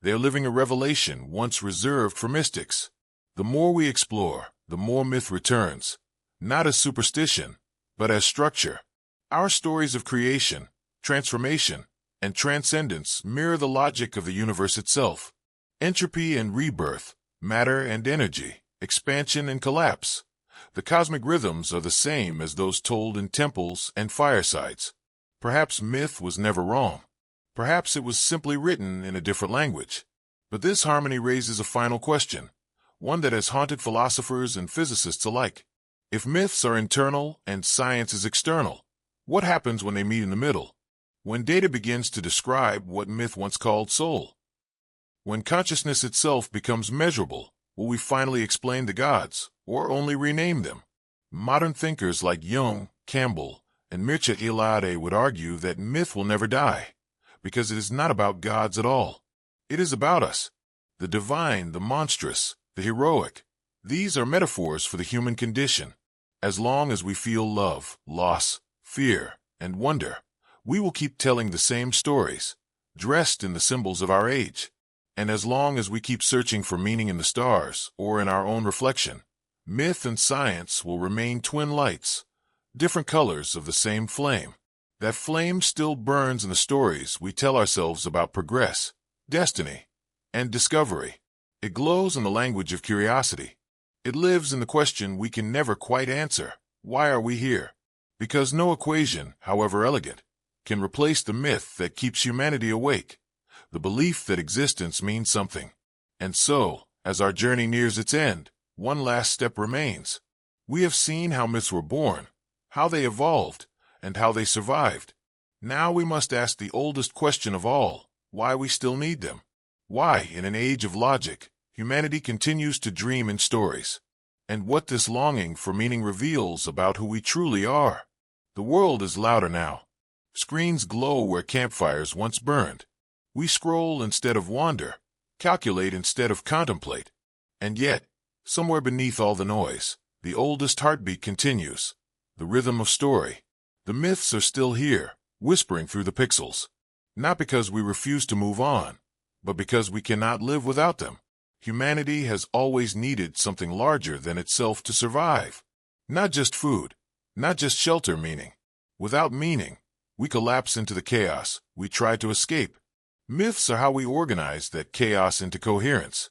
they are living a revelation once reserved for mystics. The more we explore, the more myth returns, not as superstition, but as structure. Our stories of creation, transformation, and transcendence mirror the logic of the universe itself. Entropy and rebirth, matter and energy, expansion and collapse. The cosmic rhythms are the same as those told in temples and firesides. Perhaps myth was never wrong. Perhaps it was simply written in a different language. But this harmony raises a final question, one that has haunted philosophers and physicists alike. If myths are internal and science is external, what happens when they meet in the middle? When data begins to describe what myth once called soul? When consciousness itself becomes measurable, will we finally explain the gods, or only rename them? Modern thinkers like Jung, Campbell, and Mircea Eliade would argue that myth will never die, because it is not about gods at all. It is about us. The divine, the monstrous, the heroic. These are metaphors for the human condition. As long as we feel love, loss, fear, and wonder, we will keep telling the same stories, dressed in the symbols of our age. And as long as we keep searching for meaning in the stars or in our own reflection, myth and science will remain twin lights, different colors of the same flame. That flame still burns in the stories we tell ourselves about progress, destiny, and discovery. It glows in the language of curiosity. It lives in the question we can never quite answer: why are we here? Because no equation, however elegant, can replace the myth that keeps humanity awake, the belief that existence means something. And so, as our journey nears its end, one last step remains. We have seen how myths were born, how they evolved, and how they survived. Now we must ask the oldest question of all: why we still need them. Why, in an age of logic, humanity continues to dream in stories. And what this longing for meaning reveals about who we truly are. The world is louder now. Screens glow where campfires once burned. We scroll instead of wander, calculate instead of contemplate. And yet, somewhere beneath all the noise, the oldest heartbeat continues, the rhythm of story. The myths are still here, whispering through the pixels. Not because we refuse to move on, but because we cannot live without them. Humanity has always needed something larger than itself to survive. Not just food, not just shelter meaning. Without meaning, we collapse into the chaos we try to escape. Myths are how we organize that chaos into coherence.